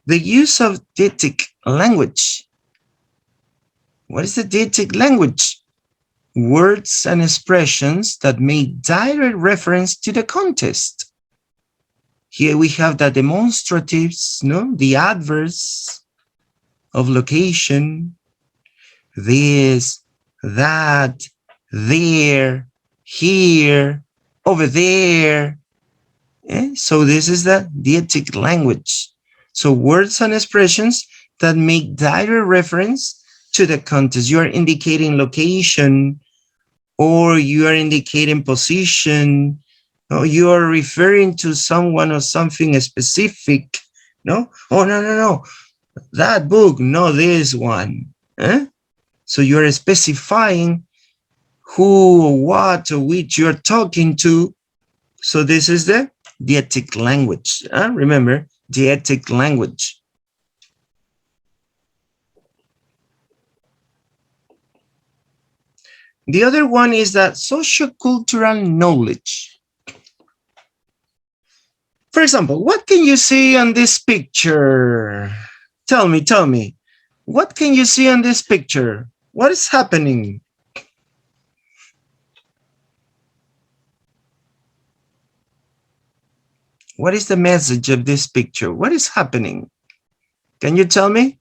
The use of deictic language. What is the deictic language? Words and expressions that make direct reference to the context. Here we have the demonstratives, no? The adverbs of location, this, that, there, here, over there. So this is the deictic language. So words and expressions that make direct reference to the context. You are indicating location, or you are indicating position, or you are referring to someone or something specific. No? Oh, no. That book, no, this one. So you're specifying who, what, or which you're talking to. So this is the deictic language. Remember, deictic language. The other one is that socio-cultural knowledge. For example, what can you see on this picture? Tell me. What can you see on this picture? What is happening? What is the message of this picture? What is happening? Can you tell me?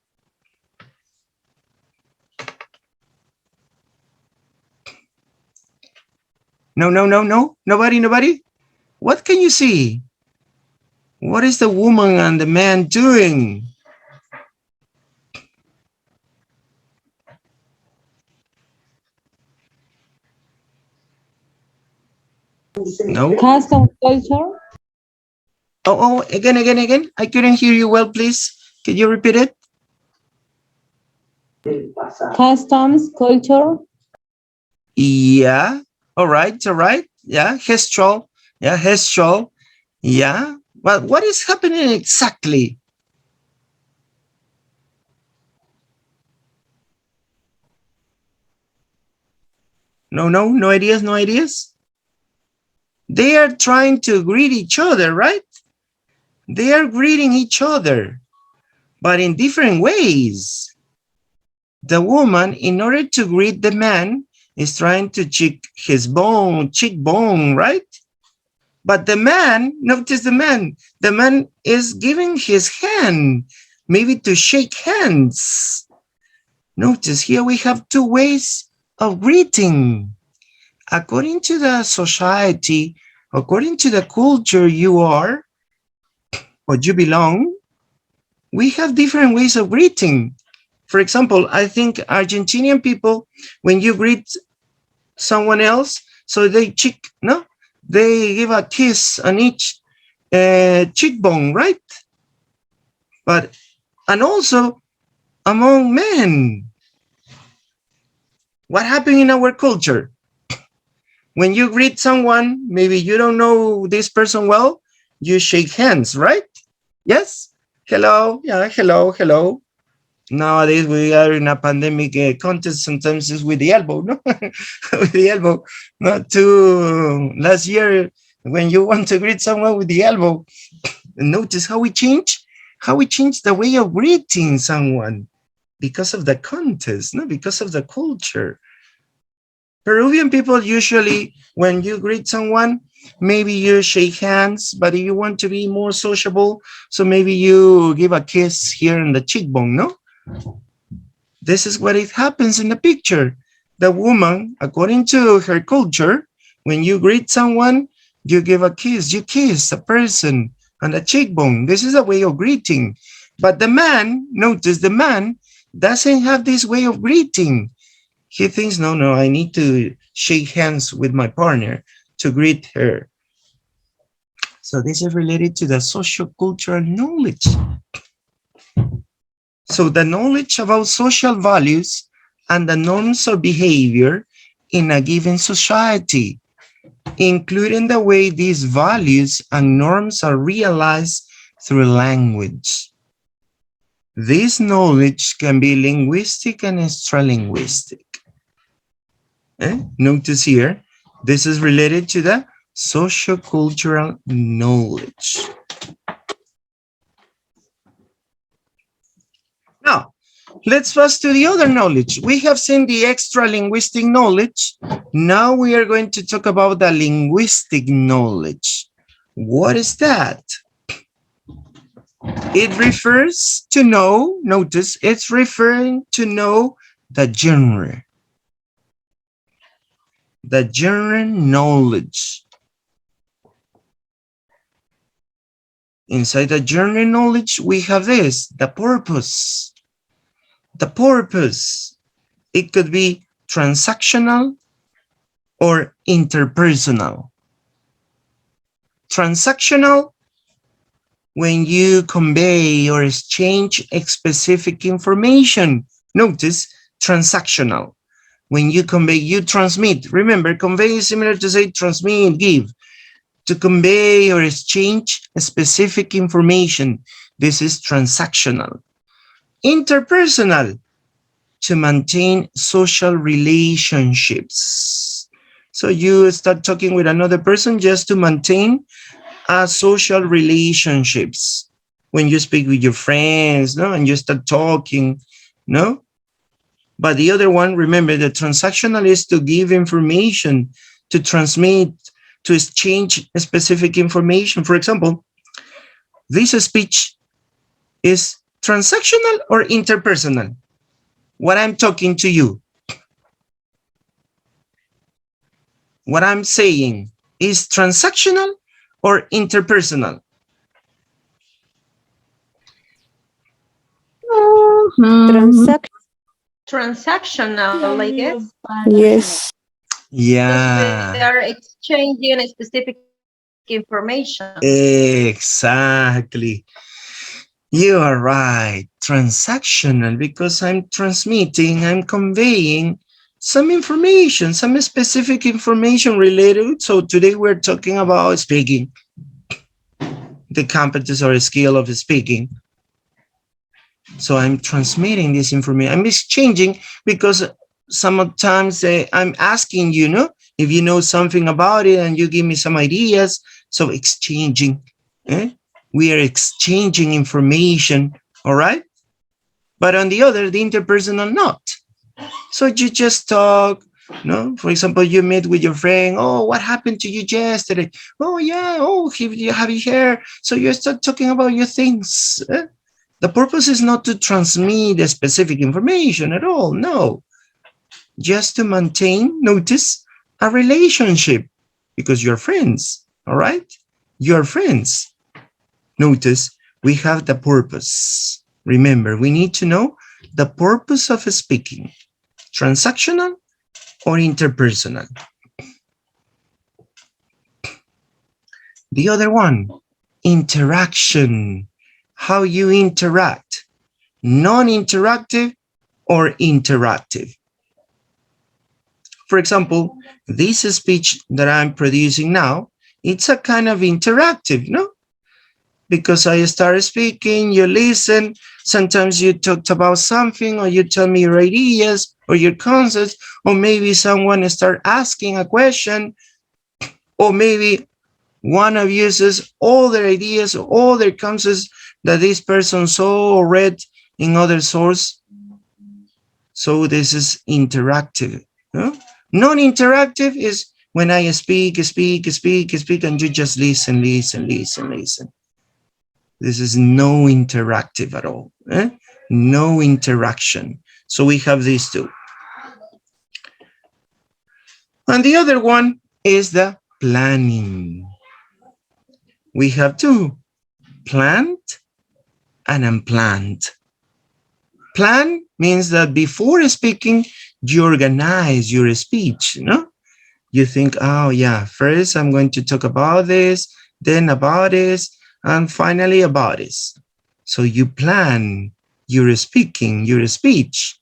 No. Nobody? What can you see? What is the woman and the man doing? No? Custom culture. Oh, again. I couldn't hear you well, please. Can you repeat it? Customs culture. Yeah. All right. Yeah, gestual. Yeah. Well, what is happening exactly? No ideas? They are trying to greet each other, right? They are greeting each other, but in different ways. The woman, in order to greet the man, is trying to cheek his cheekbone, right? But the man, notice the man is giving his hand, maybe to shake hands. Notice here we have two ways of greeting. According to the society, according to the culture you are, or you belong, we have different ways of greeting. For example, I think Argentinian people, when you greet someone else, so they they give a kiss on each cheekbone, right? And also among men, what happened in our culture? When you greet someone, maybe you don't know this person well, you shake hands, right? Yes? Hello, yeah, hello. Nowadays we are in a pandemic context. Sometimes it's with the elbow, no? With the elbow. Not too last year when you want to greet someone with the elbow. Notice how we change the way of greeting someone because of the context, no? Because of the culture. Peruvian people usually, when you greet someone, maybe you shake hands, but if you want to be more sociable, so maybe you give a kiss here in the cheekbone, no? This is what it happens in the picture. The woman, according to her culture, when you greet someone, you give a kiss. You kiss a person on the cheekbone. This is a way of greeting. But the man, notice the man doesn't have this way of greeting. He thinks, no, I need to shake hands with my partner to greet her. So this is related to the socio-cultural knowledge. So the knowledge about social values and the norms of behavior in a given society, including the way these values and norms are realized through language. This knowledge can be linguistic and extra-linguistic. Notice here, this is related to the socio-cultural knowledge. Now, let's pass to the other knowledge. We have seen the extra-linguistic knowledge. Now we are going to talk about the linguistic knowledge. What is that? It refers to know, notice, it's referring to know the genre. the general knowledge. Inside the general knowledge, we have this, the purpose. The purpose. It could be transactional or interpersonal. Transactional, when you convey or exchange specific information. Notice, transactional. When you convey, you transmit. Remember, convey is similar to say transmit, give. To convey or exchange specific information. This is transactional. Interpersonal, to maintain social relationships. So you start talking with another person just to maintain social relationships. When you speak with your friends, no, and you start talking, no. But the other one, remember, the transactional is to give information, to transmit, to exchange specific information. For example, this speech is transactional or interpersonal? What I'm talking to you, what I'm saying is transactional or interpersonal? Transactional, I guess. Yes. Yeah. Because we are exchanging a specific information. Exactly. You are right. Transactional, because I'm transmitting, I'm conveying some information, some specific information related. So today we're talking about speaking, the competence or skill of speaking. So I'm transmitting this information. I'm exchanging because sometimes I'm asking you, know, if you know something about it and you give me some ideas. So exchanging. We are exchanging information. All right. But on the other, the interpersonal, not. So you just talk. No, for example, you meet with your friend. Oh, what happened to you yesterday? Oh, yeah. Oh, have you heard? So you start talking about your things. The purpose is not to transmit a specific information at all. No, just to maintain, notice, a relationship because you're friends. All right. You're friends. Notice we have the purpose. Remember, we need to know the purpose of speaking, transactional or interpersonal. The other one, interaction, how you interact, non-interactive or interactive. For example, this speech that I'm producing now, it's a kind of interactive, no? Because I start speaking, you listen, sometimes you talked about something or you tell me your ideas or your concepts, or maybe someone start asking a question, or maybe one of you says all their ideas, all their concepts that this person saw or read in other source. So this is interactive. No? Non-interactive is when I speak, and you just listen. This is no interactive at all. No interaction. So we have these two. And the other one is the planning. We have two, planned and unplanned. Plan means that before speaking, you organize your speech, no? You think, oh yeah, first I'm going to talk about this, then about this, and finally about this. So you plan your speaking, your speech.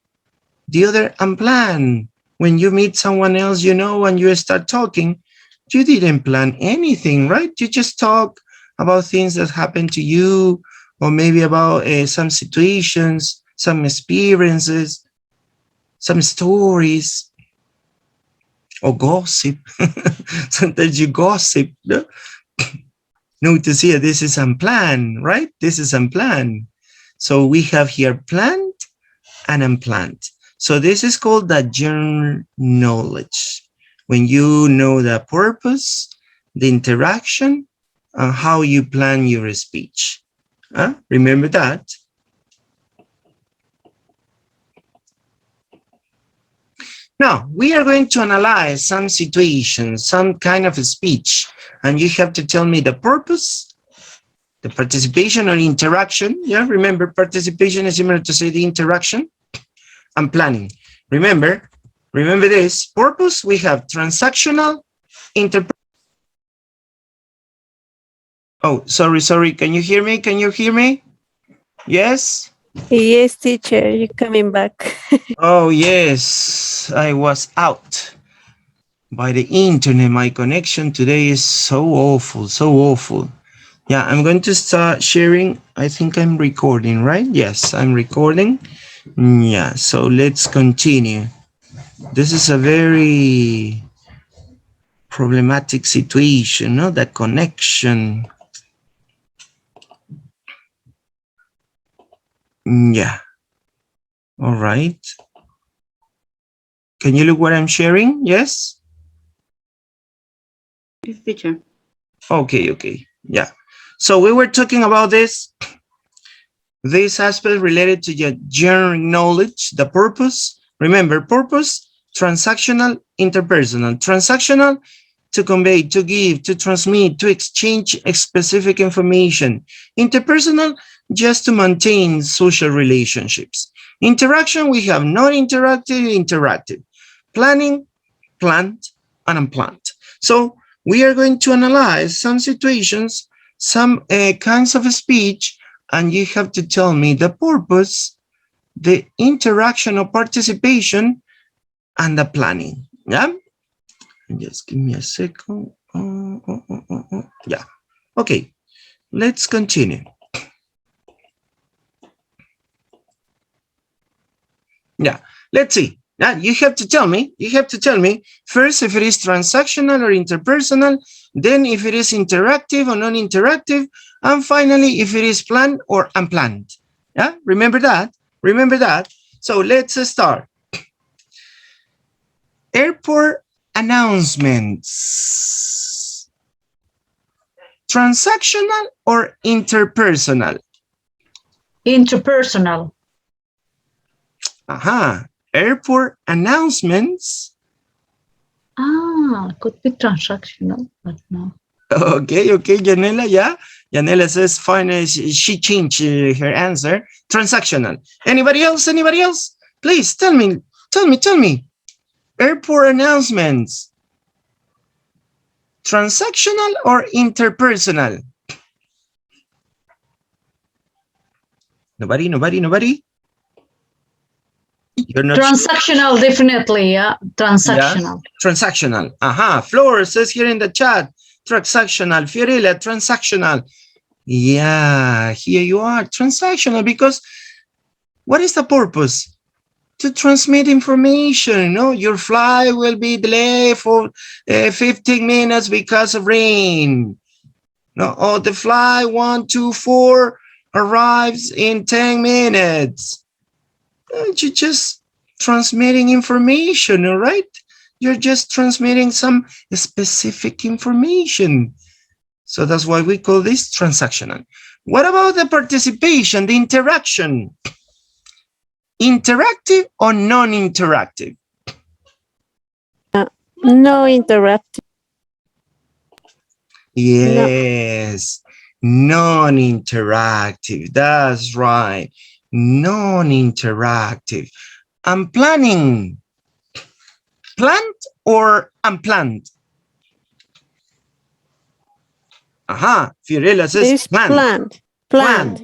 The other, unplanned. When you meet someone else, you know, and you start talking, you didn't plan anything, right? You just talk about things that happened to you, or maybe about some situations, some experiences, some stories, or gossip. Sometimes you gossip. No? Notice here, this is unplanned, right? This is unplanned. So we have here planned and unplanned. So this is called the general knowledge. When you know the purpose, the interaction, and how you plan your speech. Remember that. Now, we are going to analyze some situations, some kind of a speech, and you have to tell me the purpose, the participation or interaction. Yeah, remember, participation is similar to say the interaction, and planning. Remember this. Purpose, we have transactional, Oh, sorry. Can you hear me? Yes? Yes, teacher, you're coming back. Oh, yes. I was out by the internet. My connection today is so awful. Yeah, I'm going to start sharing. I think I'm recording, right? Yes, I'm recording. Yeah, so let's continue. This is a very problematic situation, no? The connection. Yeah. All right. Can you look what I'm sharing? Yes? Yes, teacher. Okay. Yeah. So we were talking about this aspect related to your generic knowledge, the purpose. Remember, purpose, transactional, interpersonal. Transactional, to convey, to give, to transmit, to exchange specific information. Interpersonal, just to maintain social relationships. Interaction, we have non-interactive, interactive. Planning, planned, and unplanned. So we are going to analyze some situations, some kinds of speech, and you have to tell me the purpose, the interaction or participation, and the planning. Yeah? Just give me a second. Yeah. Okay. Let's continue. Yeah. Let's see. Now you have to tell me first if it is transactional or interpersonal, then if it is interactive or non-interactive, and finally if it is planned or unplanned. Yeah, remember that. So let's start. Airport announcements. Transactional or interpersonal? Interpersonal. Aha. Airport announcements. Could be transactional, but no. Okay, Janela, yeah. Janela says fine, she changed her answer. Transactional. Anybody else? Please tell me. Airport announcements. Transactional or interpersonal? Nobody? You're not transactional, sure? Definitely, yeah. Transactional. Yeah. Transactional. Aha. Flora says here in the chat, transactional. Fiorella, transactional. Yeah, here you are, transactional, because what is the purpose? To transmit information. No, your flight will be delayed for 15 minutes because of rain. No, or the flight 124 arrives in 10 minutes. You're just transmitting information, all right? You're just transmitting some specific information. So that's why we call this transactional. What about the participation, the interaction? Interactive or non-interactive? No interactive. Yes, non-interactive. That's right. Non-interactive. And planning. Planned or unplanned? Aha, Fiorella says planned. Planned.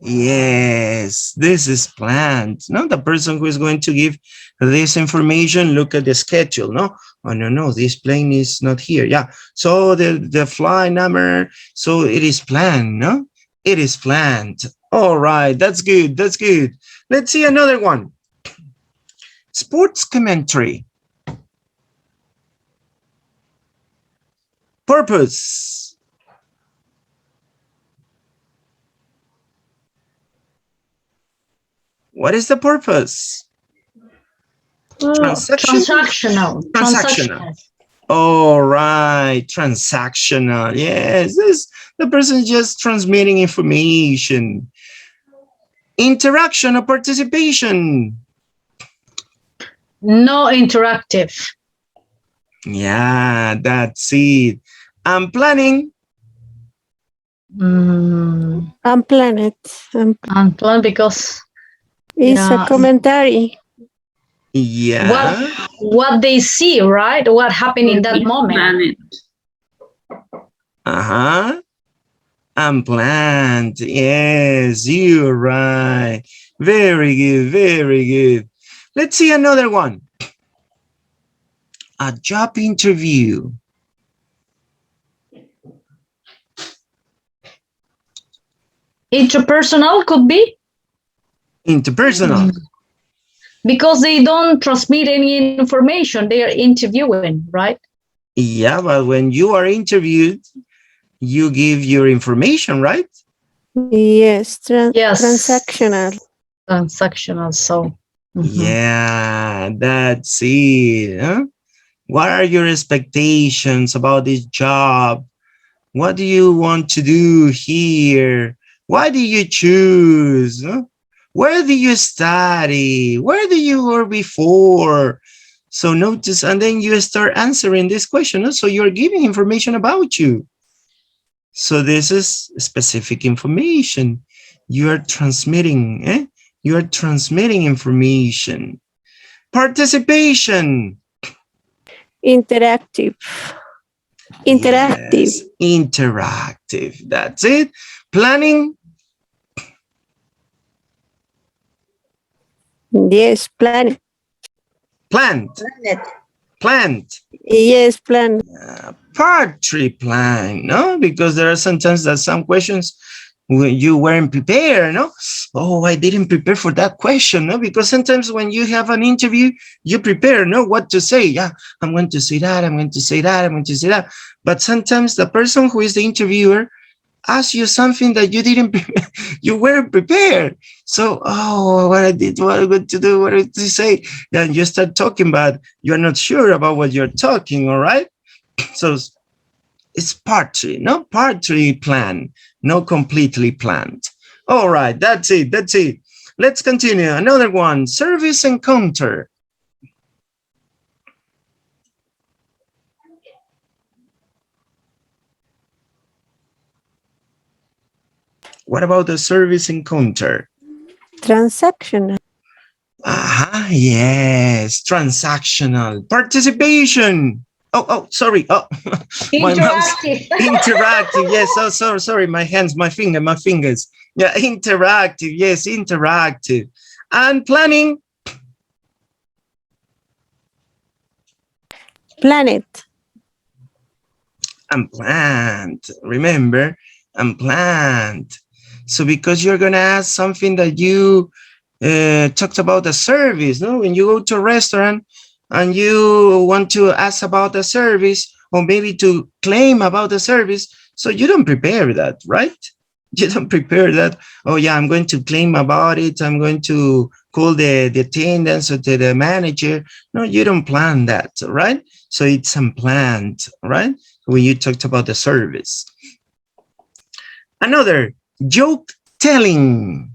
Yes, this is planned. No, the person who is going to give this information, look at the schedule, no? Oh, no, this plane is not here. Yeah, so the flight number, so it is planned, no? It is planned. All right, that's good. Let's see another one. Sports commentary. Purpose. What is the purpose? Transactional. All right, transactional. Yes, the person is just transmitting information. Interaction or participation? No interactive. Yeah, that's it. And planning. Unplanned. Unplanned because It's a commentary. Yeah. What they see, right? What happened in that moment. Uh-huh. Unplanned. Yes, you're right. Very good, very good. Let's see another one. A job interview. Interpersonal could be? Interpersonal. Because they don't transmit any information. They are interviewing, right? Yeah, but when you are interviewed, you give your information, right? Yes, Yes. transactional. Transactional, so. Yeah, that's it. Huh? What are your expectations about this job? What do you want to do here? Why do you choose? Huh? Where do you study? Where do you were before? So notice, and then you start answering this question. Huh? So you're giving information about you. So this is specific information. You are transmitting, You are transmitting information. Participation. Interactive. Interactive. Yes, interactive. That's it. Planning. Yes, plan. Plant. Plant. Yes, plan. Partly plan, no? Because there are sometimes that some questions when you weren't prepared, no? Oh, I didn't prepare for that question, no? Because sometimes when you have an interview, you prepare, no? What to say. Yeah, I'm going to say that, I'm going to say that, I'm going to say that. But sometimes the person who is the interviewer asks you something that you didn't, you weren't prepared. So, oh, what I did, what I'm going to do, what to say. Then you start talking, but you're not sure about what you're talking, all right? So it's partly, no, partly planned, no completely planned. All right, that's it, that's it. Let's continue. Another one, service encounter. What about the service encounter? Transactional. Yes, transactional. Participation. Oh, sorry. Oh, my mouse. Interactive. Yes. Oh, sorry. My hands, my fingers. Yeah, interactive. Yes, interactive. And planning. Planet. Unplanned. Remember, unplanned. So because you're gonna ask something that you talked about the service, no? When you go to a restaurant and you want to ask about the service or maybe to claim about the service, so you don't prepare that, right? You don't prepare that. Oh yeah, I'm going to claim about it. I'm going to call the attendants or the manager. No, you don't plan that, right? So it's unplanned, right? When you talked about the service. Another, joke telling.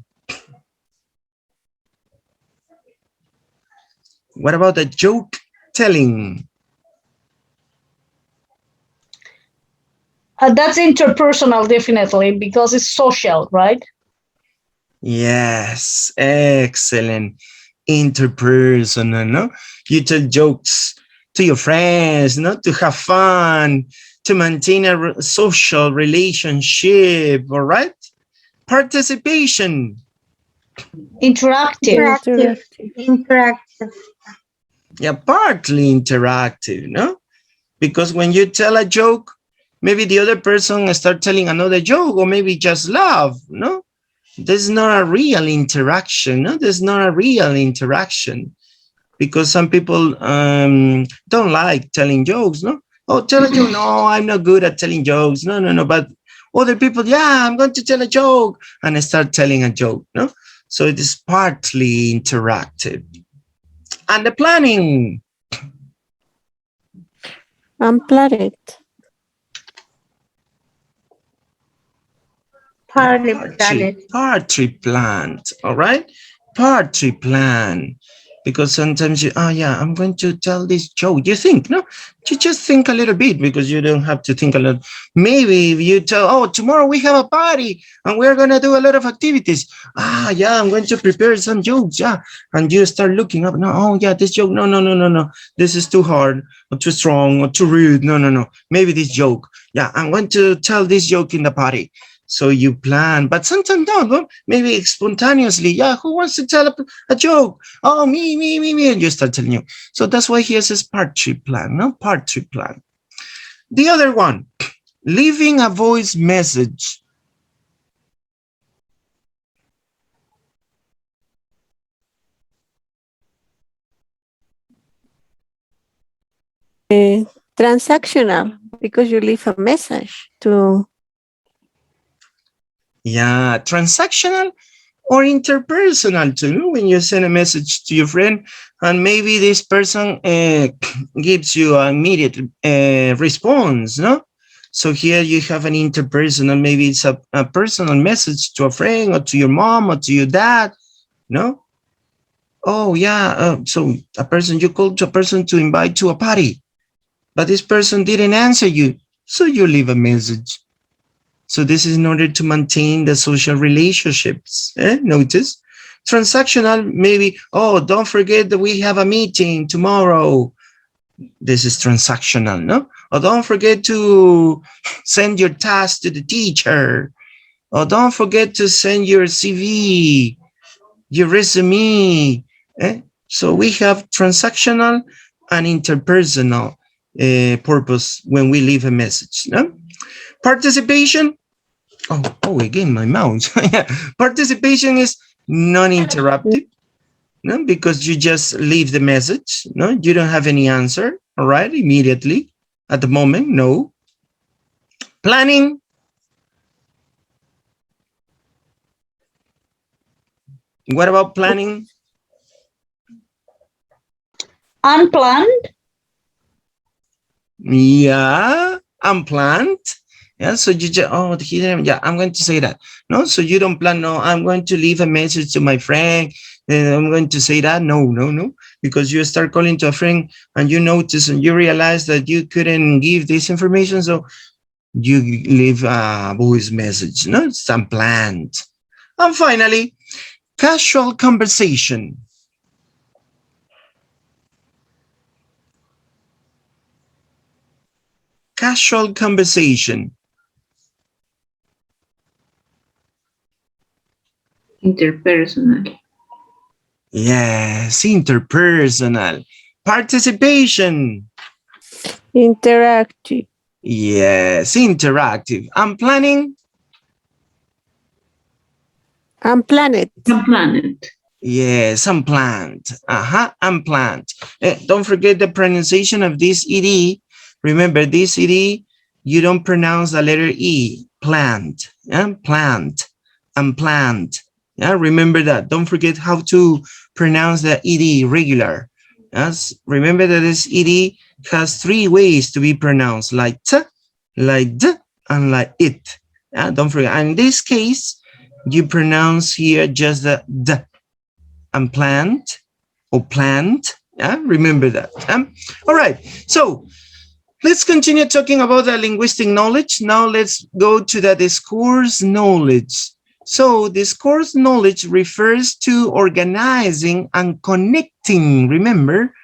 What about the joke telling? That's interpersonal, definitely, because it's social, right? Yes, excellent. Interpersonal, no? You tell jokes to your friends, not to have fun, to maintain a social relationship, all right? Participation. Interactive. Interactive. Yeah, partly interactive, no? Because when you tell a joke, maybe the other person start telling another joke or maybe just laugh, no? There's not a real interaction, no? There's not a real interaction because some people don't like telling jokes, no? Oh, tell a joke. No, I'm not good at telling jokes. No. But other people, yeah, I'm going to tell a joke and I start telling a joke, no? So it is partly interactive. And the planning. Unplanned. Partly planned, all right? Partly planned. because sometimes you, oh yeah, I'm going to tell this joke. You think, no, you just think a little bit because you don't have to think a lot. Maybe if you tell, oh, tomorrow we have a party and we're going to do a lot of activities. Ah, yeah, I'm going to prepare some jokes. Yeah. And you start looking up. No, oh yeah, this joke. No, no, no, no, no. This is too hard or too strong or too rude. No, no, no. Maybe this joke. Yeah, I'm going to tell this joke in the party. So you plan, but sometimes no, maybe spontaneously. Yeah, who wants to tell a joke? Oh, me, and you start telling you. So that's why he has his part 3 plan, no? Part 3 plan. The other one, leaving a voice message. Transactional, because you leave a message to. Yeah, transactional or interpersonal too. When you send a message to your friend and maybe this person gives you an immediate response, no? So here you have an interpersonal, maybe it's a personal message to a friend or to your mom or to your dad, no? Oh yeah, so a person, you called to a person to invite to a party, but this person didn't answer you, so you leave a message. So this is in order to maintain the social relationships. Notice transactional, maybe, oh, don't forget that we have a meeting tomorrow. This is transactional, no? Or don't forget to send your task to the teacher. Or don't forget to send your CV, your resume. So we have transactional and interpersonal purpose when we leave a message, no? Participation. Oh, again, my mouse. Participation is non-interruptive, no, because you just leave the message. No, you don't have any answer. All right, immediately at the moment, no. Planning. What about planning? Unplanned. Yeah, unplanned. Yeah, so you just, oh, he didn't, yeah, I'm going to say that. No, so you don't plan, no, I'm going to leave a message to my friend and I'm going to say that. No, because you start calling to a friend and you notice and you realize that you couldn't give this information. So you leave a voice message. No, it's unplanned. And finally, casual conversation. Casual conversation. Interpersonal. Yes, interpersonal. Participation. Interactive. Yes, interactive. And planning. Unplanned. Unplanned. Yes, unplanned. Unplanned. Don't forget the pronunciation of this ed. Remember, this ed, you don't pronounce the letter e. Planned. Planned. Unplanned. Yeah, remember that. Don't forget how to pronounce the ed regular. Yes, remember that this ed has 3 ways to be pronounced, like t, like d, and like it. Don't forget. And in this case, you pronounce here just the d. Unplanned or planned. Yeah, remember that. All right. So let's continue talking about the linguistic knowledge. Now let's go to the discourse knowledge. So discourse knowledge refers to organizing and connecting. Remember,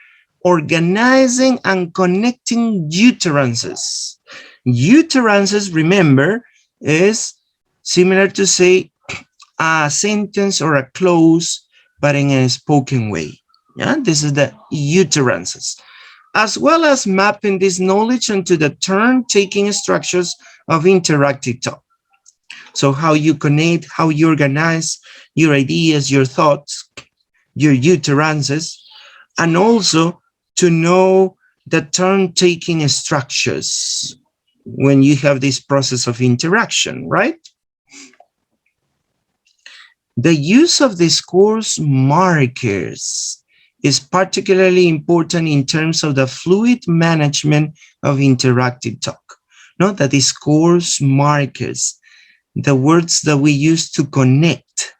organizing and connecting utterances. Utterances, remember, is similar to say a sentence or a clause, but in a spoken way. Yeah, this is the utterances, as well as mapping this knowledge onto the turn-taking structures of interactive talk. So how you connect, how you organize your ideas, your thoughts, your utterances, and also to know the turn-taking structures when you have this process of interaction, right? The use of discourse markers is particularly important in terms of the fluid management of interactive talk. Note the discourse markers, the words that we use to connect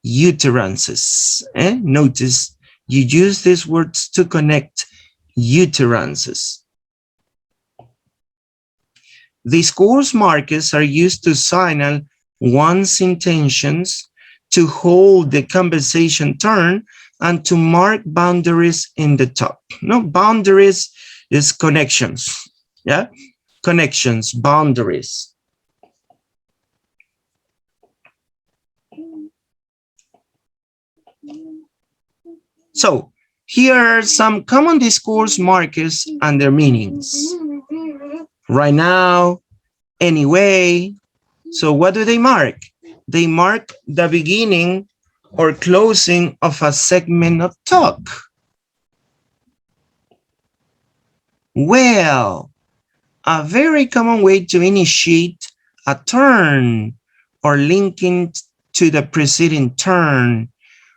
utterances. Notice You use these words to connect utterances. Discourse markers are used to signal one's intentions, to hold the conversation turn, and to mark boundaries in the talk. No, boundaries is connections. Yeah, connections, boundaries. So here are some common discourse markers and their meanings. Right now, anyway. So what do they mark? They mark the beginning or closing of a segment of talk. Well, a very common way to initiate a turn or linking to the preceding turn.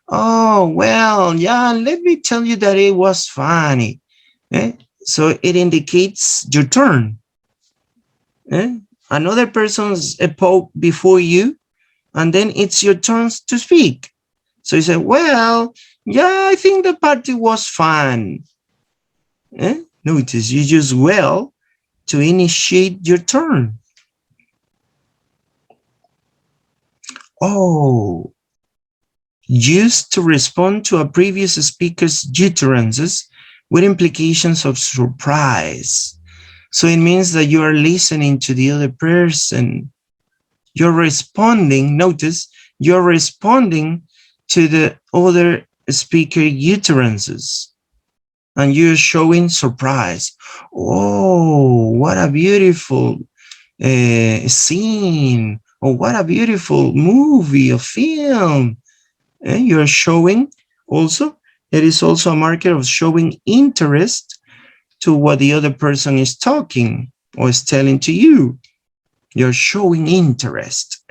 Oh, well, yeah, let me tell you that it was funny. So it indicates your turn. Another person's spoke before you, and then it's your turn to speak. So you say, well, yeah, I think the party was fun. Notice you use well to initiate your turn. Oh, used to respond to a previous speaker's utterances with implications of surprise. So it means that you are listening to the other person. You're responding, notice, you're responding to the other speaker utterances. And you're showing surprise. Oh, what a beautiful scene. Oh, what a beautiful movie or film. You're showing also, it is also a marker of showing interest to what the other person is talking or is telling to you. You're showing interest.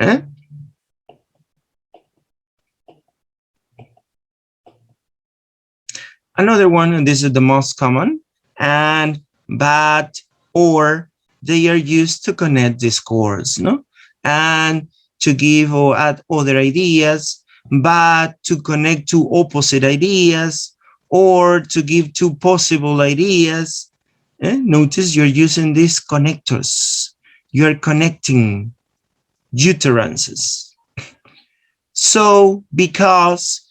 Another one, and this is the most common, and, but, or, they are used to connect discourse, no? And to give or add other ideas, but to connect two opposite ideas, or to give two possible ideas. Notice you're using these connectors. You're connecting utterances. So, because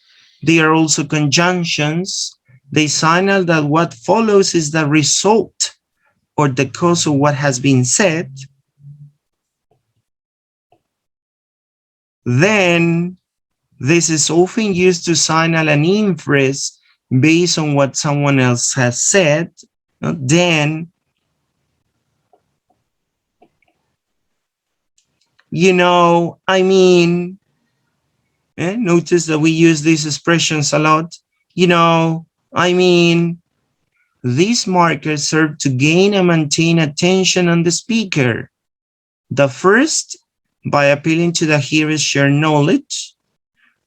they are also conjunctions, they signal that what follows is the result or the cause of what has been said. Then this is often used to signal an inference based on what someone else has said. Then, you know, I mean, notice that we use these expressions a lot. You know, I mean, these markers serve to gain and maintain attention on the speaker. The first, by appealing to the hearer's shared knowledge,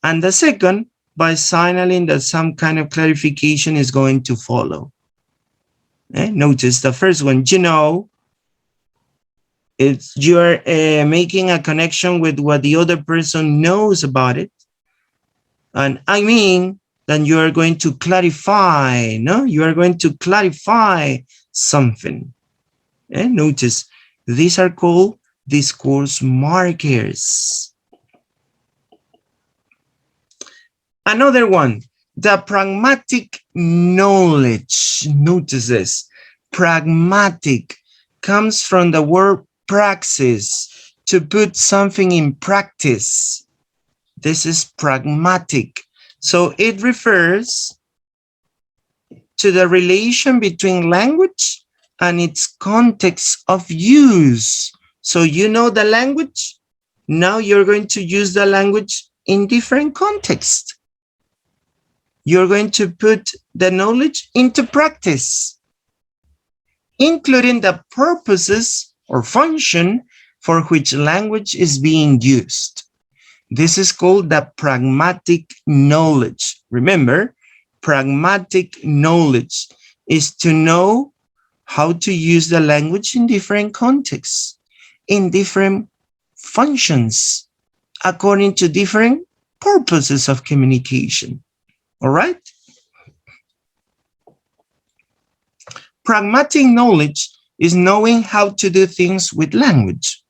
and the second, by signaling that some kind of clarification is going to follow. Notice the first one, you know, it's you're making a connection with what the other person knows about it. And I mean, then you are going to clarify, no? You are going to clarify something. Notice, these are called discourse markers. Another one, the pragmatic knowledge. Notice this, pragmatic comes from the word praxis, to put something in practice. This is pragmatic. So it refers to the relation between language and its context of use. So you know the language, now you're going to use the language in different contexts. You're going to put the knowledge into practice, including the purposes or function for which language is being used. This is called the pragmatic knowledge. Remember, pragmatic knowledge is to know how to use the language in different contexts, in different functions, according to different purposes of communication. All right? Pragmatic knowledge is knowing how to do things with language,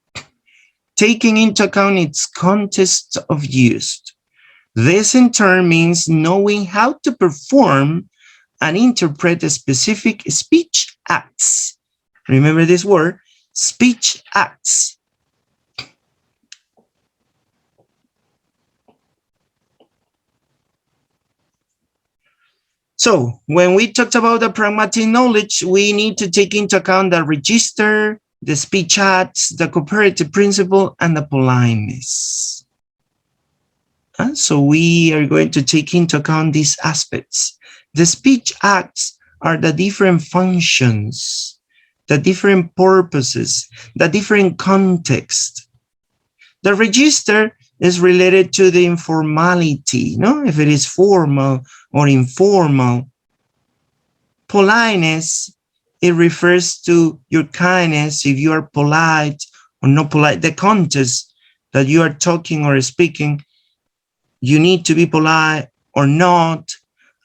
taking into account its context of use. This in turn means knowing how to perform and interpret a specific speech acts. Remember this word, speech acts. So when we talked about the pragmatic knowledge, we need to take into account the register, the speech acts, the cooperative principle, and the politeness. So we are going to take into account these aspects. The speech acts are the different functions, the different purposes, the different context. The register is related to the informality, no? If it is formal or informal. Politeness, it refers to your kindness, if you are polite or not polite, the context that you are talking or speaking, you need to be polite or not.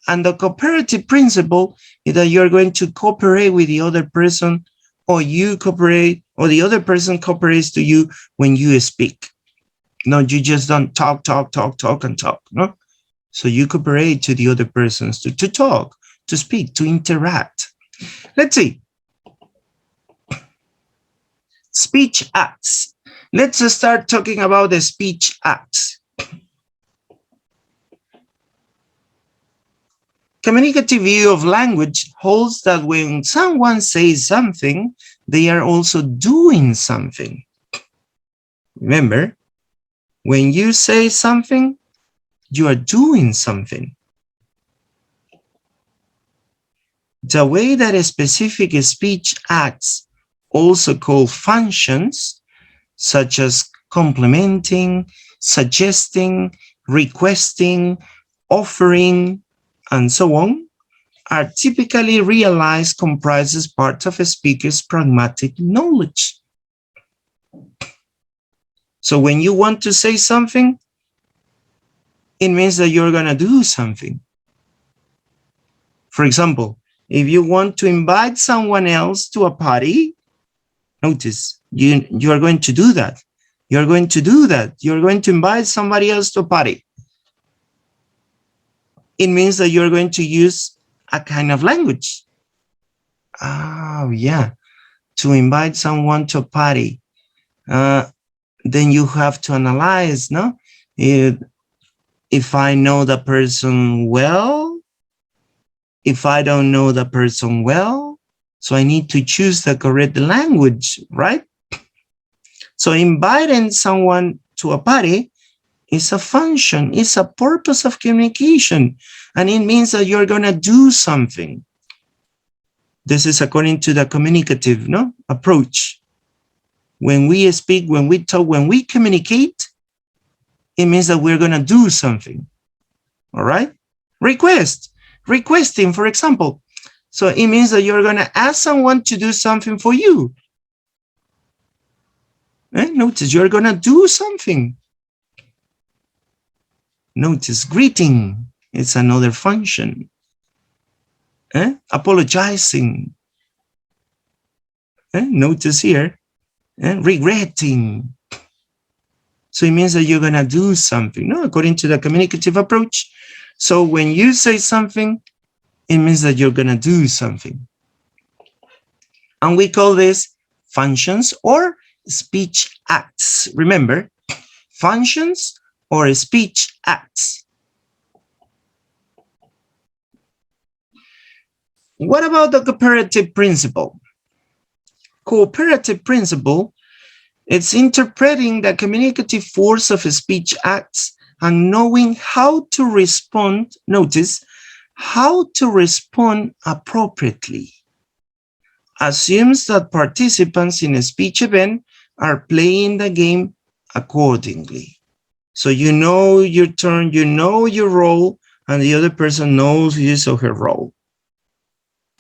And the cooperative principle is that you're going to cooperate with the other person, or you cooperate, or the other person cooperates to you when you speak. No, you just don't talk, no? So you cooperate to the other persons to talk, to speak, to interact. Let's see. Speech acts. Let's start talking about the speech acts. Communicative view of language holds that when someone says something, they are also doing something. Remember, when you say something, you are doing something. The way that a specific speech acts, also called functions, such as complimenting, suggesting, requesting, offering, and so on, are typically realized comprises part of a speaker's pragmatic knowledge. So when you want to say something, it means that you're going to do something. For example, if you want to invite someone else to a party, notice you are going to do that. You're going to do that. You're going to invite somebody else to a party. It means that you're going to use a kind of language. Oh, yeah. To invite someone to a party. Then you have to analyze, no? If I know the person well, if I don't know the person well, so I need to choose the correct language, right? So inviting someone to a party is a function, it's a purpose of communication, and it means that you're going to do something. This is according to the communicative approach. When we speak, when we talk, when we communicate, it means that we're going to do something. All right? Requesting, for example. So it means that you're going to ask someone to do something for you. Notice you're going to do something. Notice greeting, it's another function. Apologizing. Notice here, regretting. So it means that you're going to do something, no? According to the communicative approach. So when you say something, it means that you're going to do something. And we call this functions or speech acts. Remember, functions or speech acts. What about the cooperative principle? Cooperative principle, it's interpreting the communicative force of speech acts and knowing how to respond, notice, how to respond appropriately. Assumes that participants in a speech event are playing the game accordingly. So you know your turn, you know your role, and the other person knows his or her role.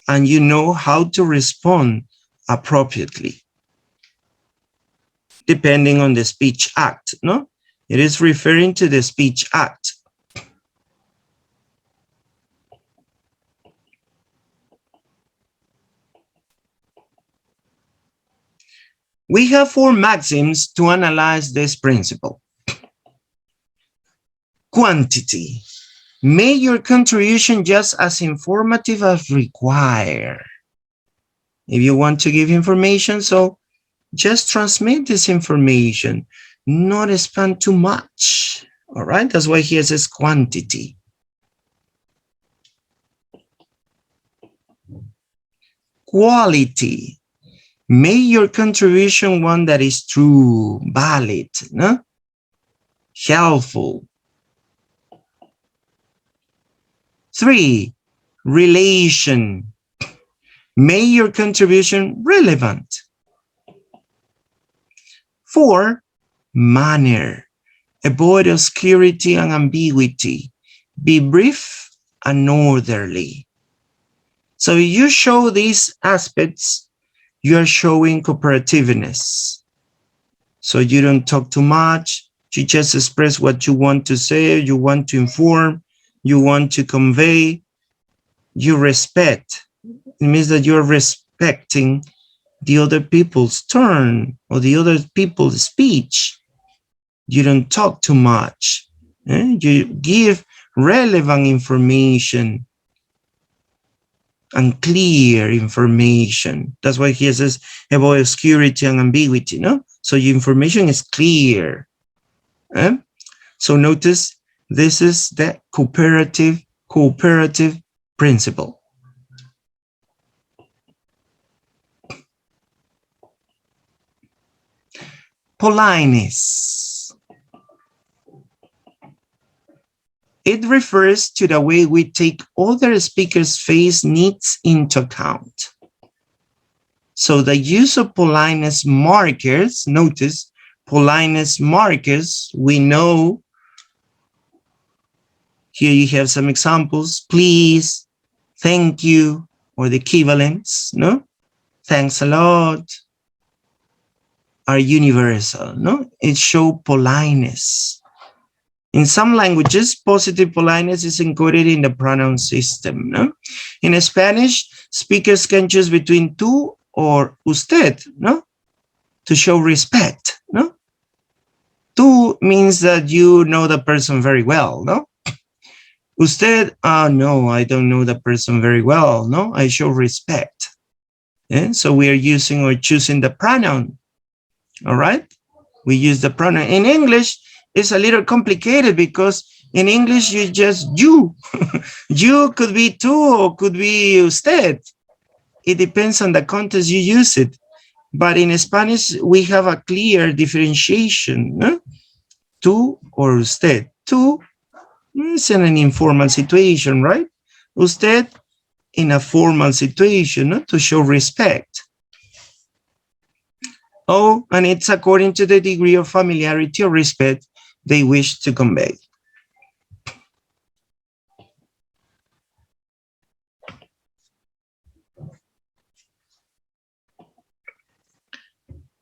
And you know how to respond appropriately, depending on the speech act, no? It is referring to the speech act. We have 4 maxims to analyze this principle. Quantity. Make your contribution just as informative as required. If you want to give information, so just transmit this information, not expand too much. All right, that's why here says quantity. Quality. Make your contribution one that is true, valid, no? Helpful. 3, relation. Make your contribution relevant. 4, manner. Avoid obscurity and ambiguity. Be brief and orderly. So if you show these aspects, you are showing cooperativeness. So you don't talk too much. You just express what you want to say. You want to inform. You want to convey. You respect. It means that you're respecting the other people's turn or the other people's speech. You don't talk too much. You give relevant information and clear information. That's why he says avoid obscurity and ambiguity, no? So your information is clear. So notice this is the cooperative principle. Politeness. It refers to the way we take other speakers' face needs into account. So the use of politeness markers, notice politeness markers, we know. Here you have some examples, please, thank you, or the equivalents, no? Thanks a lot, are universal, no? It shows politeness. In some languages, positive politeness is encoded in the pronoun system, no? In Spanish, speakers can choose between tú or usted, no? To show respect, no? Tú means that you know the person very well, no? Usted, no, I don't know the person very well, no? I show respect. Yeah? So we are using or choosing the pronoun, all right? We use the pronoun. In English, it's a little complicated because in English, you just you. You could be tú or could be usted. It depends on the context you use it. But in Spanish, we have a clear differentiation, no? Tú or usted. Tú is in an informal situation, right? Usted in a formal situation, no? To show respect. Oh, and it's according to the degree of familiarity or respect they wish to convey.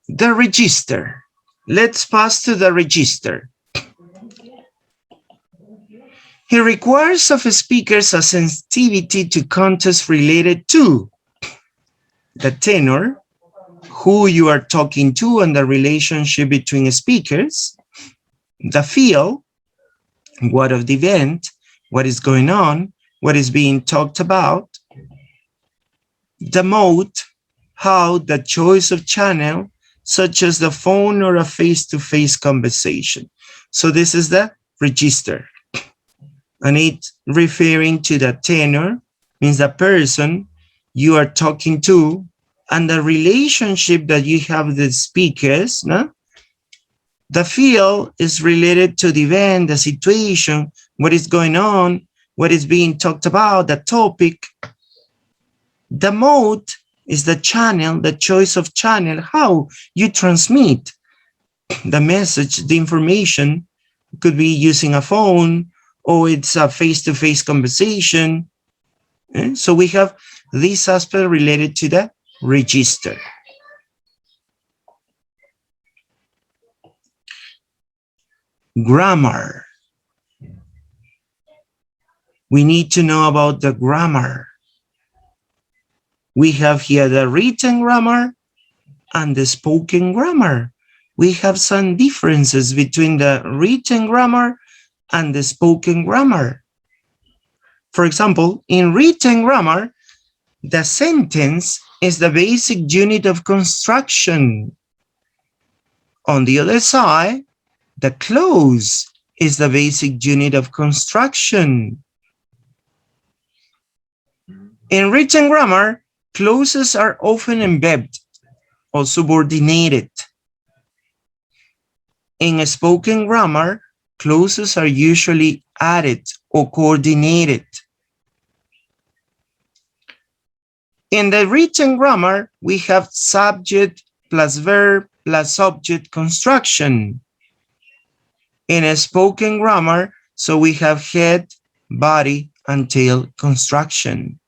The register. Let's pass to the register. It requires of speakers a sensitivity to context related to the tenor, who you are talking to, and the relationship between speakers, the feel, what of the event, what is going on, what is being talked about, the mode, how, the choice of channel, such as the phone or a face-to-face conversation. So this is the register. And it's referring to the tenor, means the person you are talking to, and the relationship that you have with the speakers, no? The feel is related to the event, the situation, what is going on, what is being talked about, the topic. The mode is the channel, the choice of channel, how you transmit the message, the information. It could be using a phone, or it's a face-to-face conversation. So we have this aspect related to the register. Grammar. We need to know about the grammar. We have here the written grammar and the spoken grammar. We have some differences between the written grammar and the spoken grammar. For example, in written grammar, the sentence is the basic unit of construction. On the other side, the clause is the basic unit of construction. In written grammar, clauses are often embedded or subordinated. In a spoken grammar, clauses are usually added or coordinated. In the written grammar, we have subject plus verb plus object construction. In a spoken grammar, so we have head, body, and tail construction.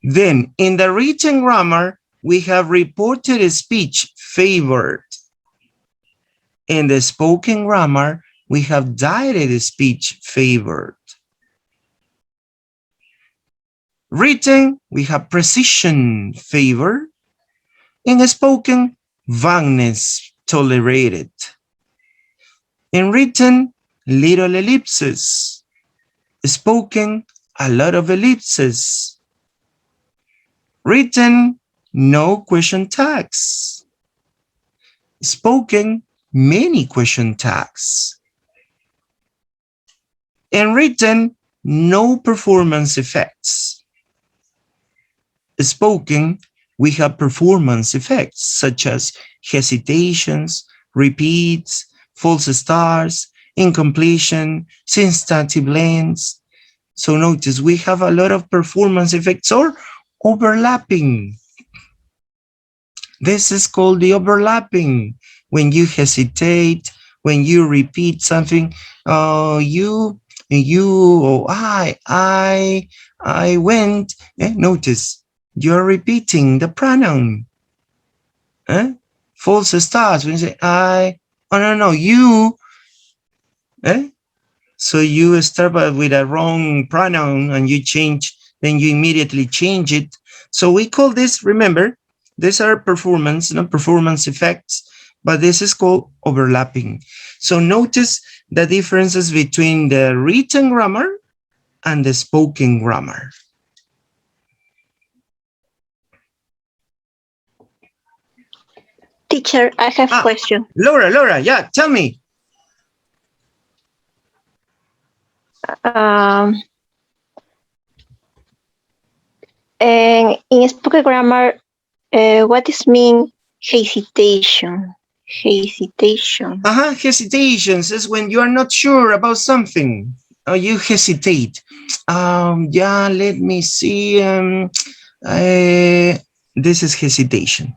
Then, in the written grammar, we have reported speech favored. In the spoken grammar, we have direct speech favored. Written, we have precision favored. In spoken, vagueness tolerated. In written, little ellipses. Spoken, a lot of ellipses. Written, no question tags. Spoken, many question tags. In written, no performance effects. Spoken, we have performance effects such as hesitations, repeats, false starts, incompletion, synstatic blends. So notice we have a lot of performance effects or overlapping. This is called the overlapping. When you hesitate, when you repeat something, you, or I went. Notice you're repeating the pronoun. False starts when you say I, no, you. So you start with a wrong pronoun and you change, then you immediately change it. So we call this, remember, these are performance, not performance effects, but this is called overlapping. So notice the differences between the written grammar and the spoken grammar. Teacher, I have a question. Laura, yeah, tell me. And in spoken grammar, what does mean hesitation? Hesitation. Hesitations is when you are not sure about something. You hesitate. Yeah, let me see. This is hesitation.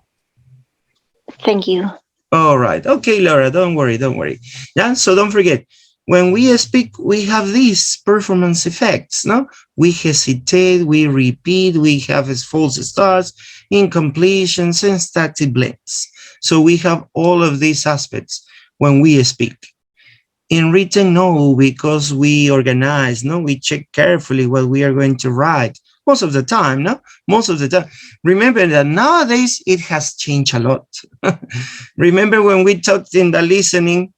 Thank you. All right. Okay, Laura, don't worry. Yeah, so don't forget. When we speak, we have these performance effects, no? We hesitate, we repeat, we have false starts, incompletion, synstatic blends. So we have all of these aspects when we speak. In written, no, because we organize, no? We check carefully what we are going to write. Most of the time, no? Most of the time. Remember that nowadays, it has changed a lot. Remember when we talked in the listening,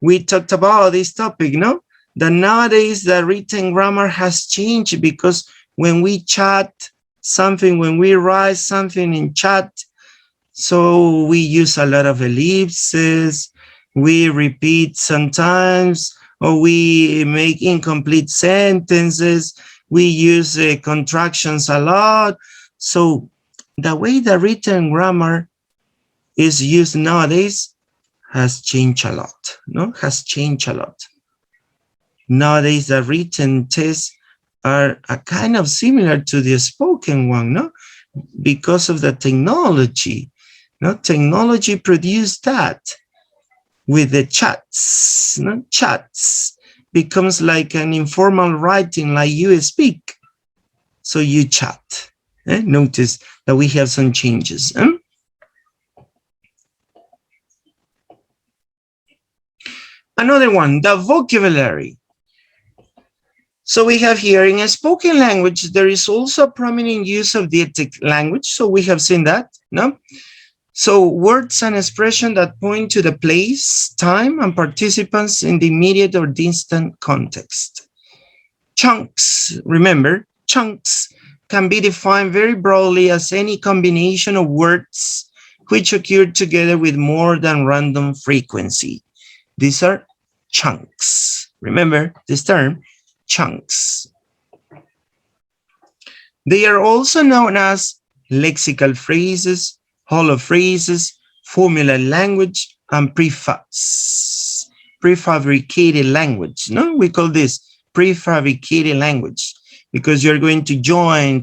we talked about this topic, no? That nowadays the written grammar has changed because when we chat something, when we write something in chat, so we use a lot of ellipses, we repeat sometimes, or we make incomplete sentences, we use contractions a lot. So the way the written grammar is used nowadays has changed a lot, no? Has changed a lot. Nowadays, the written tests are a kind of similar to the spoken one, no? Because of the technology, no? Technology produced that with the chats, no? Chats becomes like an informal writing, like you speak. So you chat. Notice that we have some changes. Another one, the vocabulary. So we have here in a spoken language, there is also a prominent use of deictic language. So we have seen that, no? So words and expression that point to the place, time, and participants in the immediate or distant context. Chunks, remember, chunks can be defined very broadly as any combination of words which occur together with more than random frequency. These are chunks. Remember this term, chunks. They are also known as lexical phrases, hollow phrases, formula language, and prefabricated language. No, we call this prefabricated language because you're going to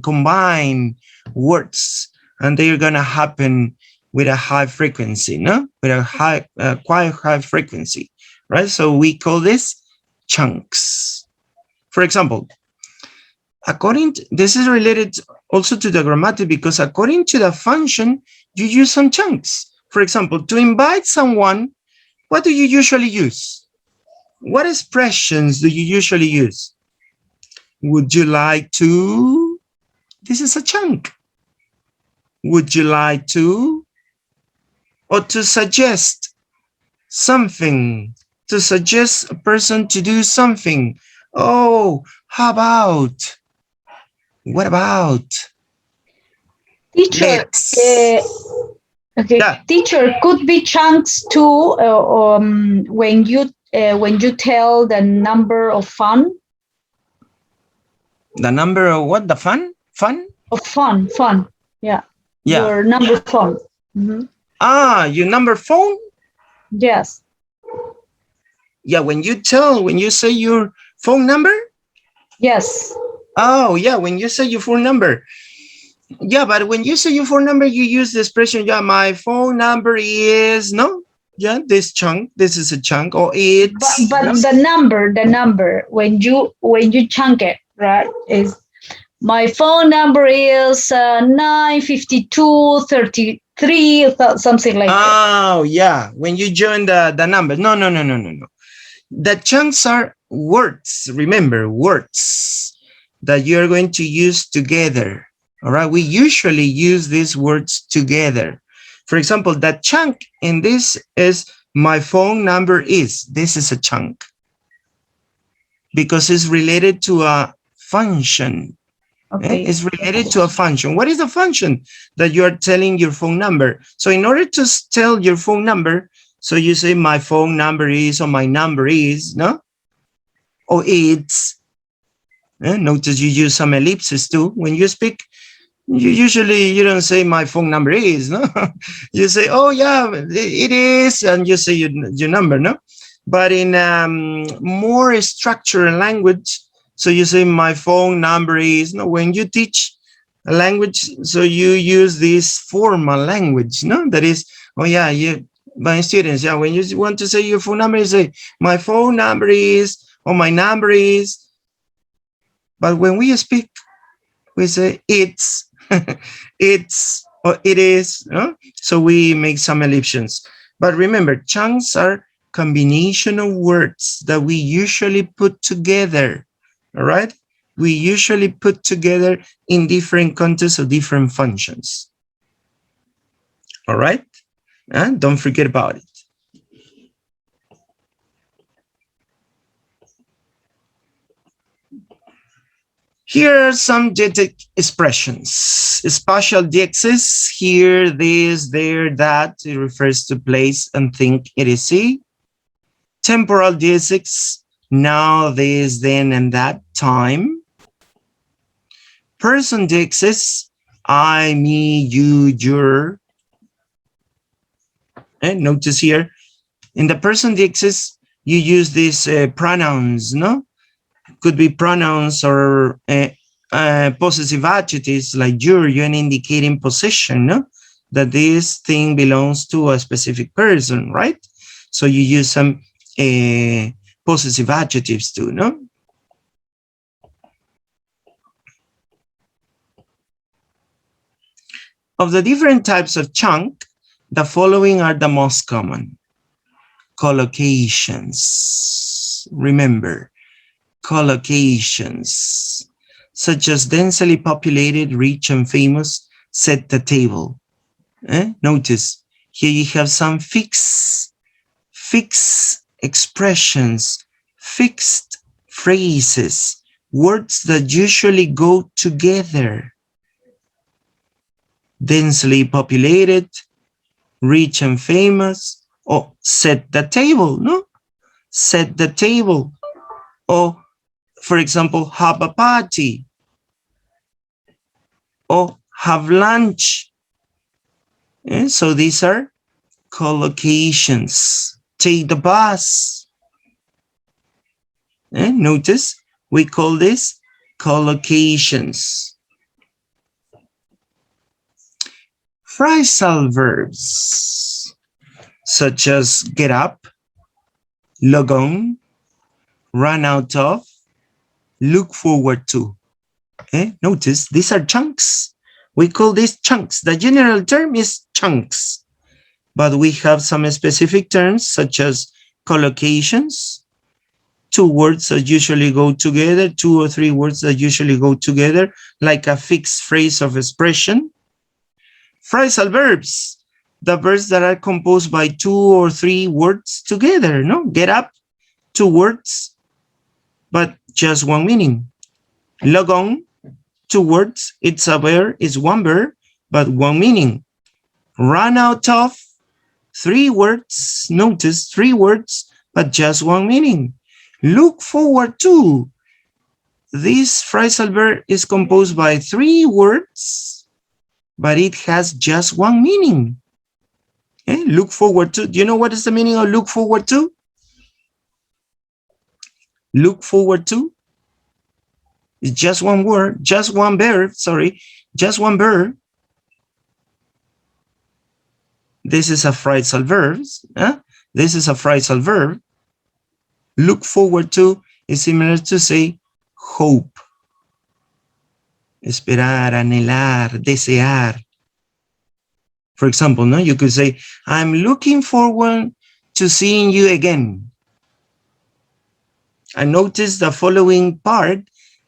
combine words, and they are going to happen with a high frequency, no? With a quite high frequency, right? So we call this chunks. For example, this is related also to the grammatic because according to the function, you use some chunks. For example, to invite someone, what do you usually use? What expressions do you usually use? Would you like to? This is a chunk. Would you like to? Or to suggest something, to suggest a person to do something. Oh, how about? What about? Teacher, okay. Yeah. Teacher, could be chunks too when you tell the number of fun. The number of what? The fun? Fun? Of fun. Yeah. Yeah. Your number phone. Mm-hmm. Ah, your number phone? Yes. Yeah, when you say your phone number? Yes. Oh, yeah, when you say your phone number. Yeah, but when you say your phone number, you use the expression, yeah, my phone number is, no? Yeah, this chunk, this is a chunk, or it's... But no? the number, when you chunk it, right, is my phone number is 95233, something like that. Oh, yeah, when you join the number. No. The chunks are words, remember, words that you're going to use together. All right, we usually use these words together. For example, that chunk in this is my phone number is. This is a chunk because it's related to a function. Okay. It's related to a function. What is the function that you are telling your phone number? So in order to tell your phone number, so you say my phone number is, or my number is, no? Or it's. Notice you use some ellipses too. When you speak, you don't say my phone number is, no? You say, oh yeah, it is, and you say your number, no? But in more structured language, so you say my phone number is, no? When you teach a language, so you use this formal language, no? That is, oh yeah, my students, yeah, when you want to say your phone number, you say my phone number is, or my number is. But when we speak, we say it's, it's, or it is. No? So we make some ellipses. But remember, chunks are combination of words that we usually put together. All right? We usually put together in different contexts of different functions. All right? And don't forget about it. Here are some deictic expressions. Spatial deixis, here, this, there, that. It refers to place and think, etc. Temporal deixis, now, this, then, and that, time. Person deixis, I, me, you, your. And notice here, in the person deixis, you use these pronouns, no? Could be pronouns or possessive adjectives like you're indicating position, no? That this thing belongs to a specific person, right? So you use some possessive adjectives too, no? Of the different types of chunk, the following are the most common. Collocations. Remember, collocations, such as densely populated, rich, and famous, set the table. Notice, here you have some fixed expressions, fixed phrases, words that usually go together. Densely populated, rich and famous, or set the table, no? Set the table. Or, for example, have a party. Or have lunch. So these are collocations. Take the bus. Notice, we call this collocations. Phrasal verbs, such as get up, log on, run out of, look forward to. Notice, these are chunks. We call these chunks. The general term is chunks. But we have some specific terms, such as collocations, 2 words that usually go together, 2 or 3 words that usually go together, like a fixed phrase of expression. Phrasal verbs, the verbs that are composed by 2 or 3 words together, no? Get up, 2 words, but just 1 meaning. Log on, 2 words, it's a verb, it's 1 verb, but 1 meaning. Run out of, 3 words, notice 3 words, but just 1 meaning. Look forward to, this phrasal verb is composed by 3 words, but it has just 1 meaning. Look forward to, do you know what is the meaning of look forward to? Look forward to? It's just 1 word, just 1 verb, sorry, just 1 verb. This is a phrasal verb. This is a phrasal verb. Look forward to is similar to say hope. Esperar, anhelar, desear. For example, no, you could say, I'm looking forward to seeing you again. And notice the following part,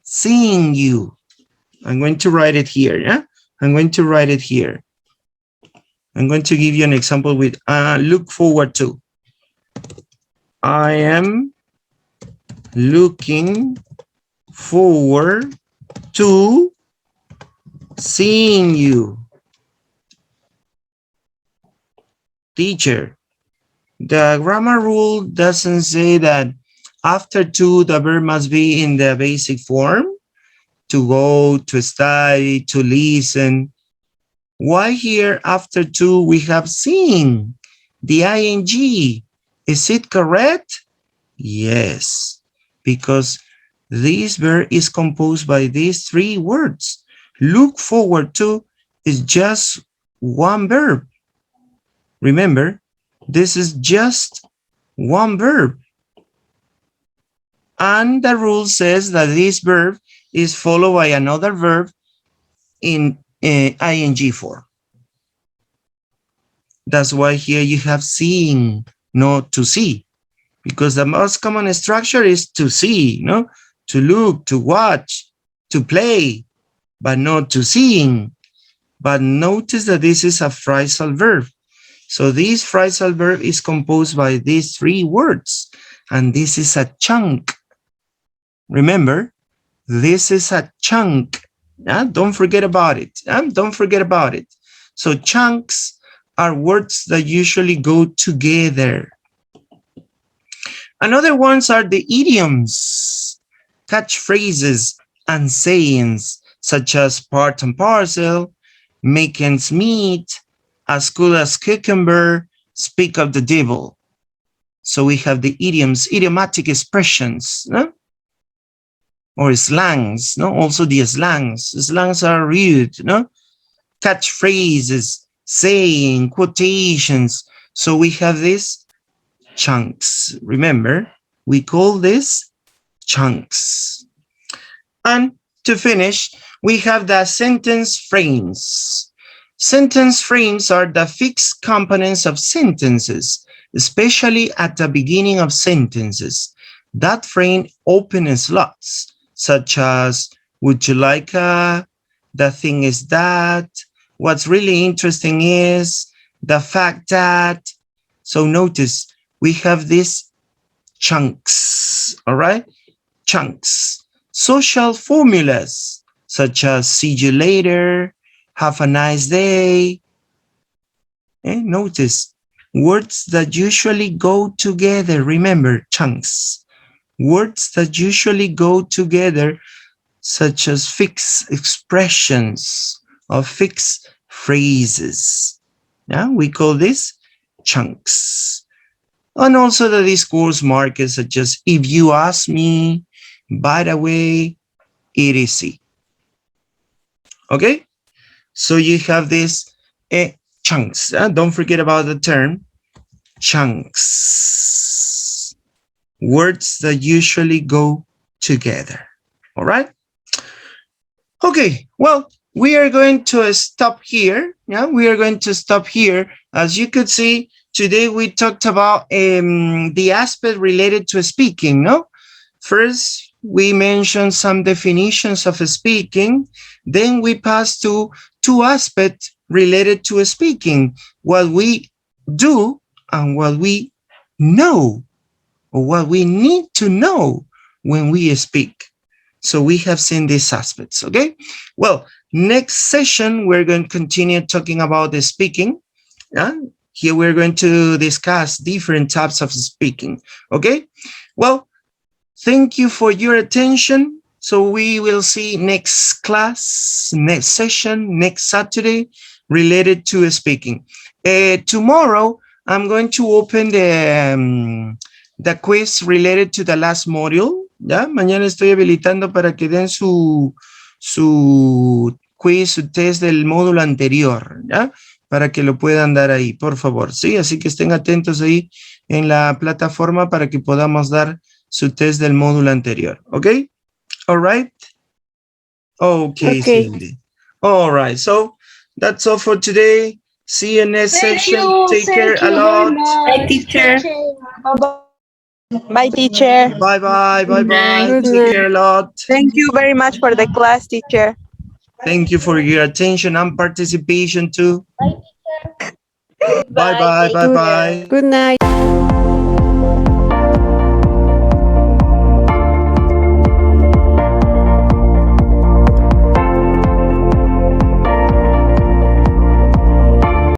seeing you. I'm going to write it here. Yeah? I'm going to write it here. I'm going to give you an example with look forward to. I am looking forward to seeing you. Teacher, the grammar rule doesn't say that after to, the verb must be in the basic form. To go, to study, to listen. Why here after to we have seen the ing? Is it correct? Yes, because this verb is composed by these 3 words. Look forward to is just 1 verb. Remember, this is just 1 verb. And the rule says that this verb is followed by another verb in ing form. That's why here you have seeing, not to see, because the most common structure is to see, no? To look, to watch, to play, but not to seeing. But notice that this is a phrasal verb. So this phrasal verb is composed by these 3 words, and this is a chunk. Remember, this is a chunk. Don't forget about it. Don't forget about it. So chunks are words that usually go together. Another ones are the idioms, catchphrases, and sayings, such as part and parcel, make ends meet, as cool as cucumber, speak of the devil. So we have the idioms, idiomatic expressions, no? Or slangs, no? Also the slangs. Slangs are rude, no? Catchphrases, saying, quotations. So we have these chunks. Remember, we call this chunks. And to finish, we have the sentence frames. Sentence frames are the fixed components of sentences, especially at the beginning of sentences. that frame opens slots, such as, would you like a, the thing is that, what's really interesting is, the fact that. So notice, we have these chunks, all right? Chunks. Social formulas, such as see you later, have a nice day. Notice, words that usually go together. Remember, chunks. Words that usually go together, such as fixed expressions or fixed phrases. Yeah, we call this chunks. And also the discourse markers, such as if you ask me, by the way, it is C. Okay? So you have this chunks. Don't forget about the term chunks. Words that usually go together. All right? Okay, well, we are going to stop here. Yeah, we are going to stop here. As you could see, today we talked about the aspect related to speaking, no? First, we mentioned some definitions of speaking. Then we passed to two aspects related to speaking, what we do and what we know, or what we need to know when we speak. So we have seen these aspects, okay? Well, next session, we're going to continue talking about the speaking. Here we're going to discuss different types of speaking, okay? Well, thank you for your attention. So we will see next class, next session, next Saturday, related to speaking. Tomorrow, I'm going to open the quiz related to the last module. ¿Ya? Mañana estoy habilitando para que den su quiz, su test del módulo anterior, ¿ya? Para que lo puedan dar ahí, por favor, ¿sí? Así que estén atentos ahí en la plataforma para que podamos dar su test del módulo anterior, ¿ok? All right? Okay, Cindy. All right, so that's all for today. See you next session. Take care a lot. Bye, teacher. Bye, teacher. Bye-bye, bye-bye. Good Take night. care a lot. Thank you very much for the class, teacher. Thank you for your attention and participation too. Bye-bye, bye-bye. Good night.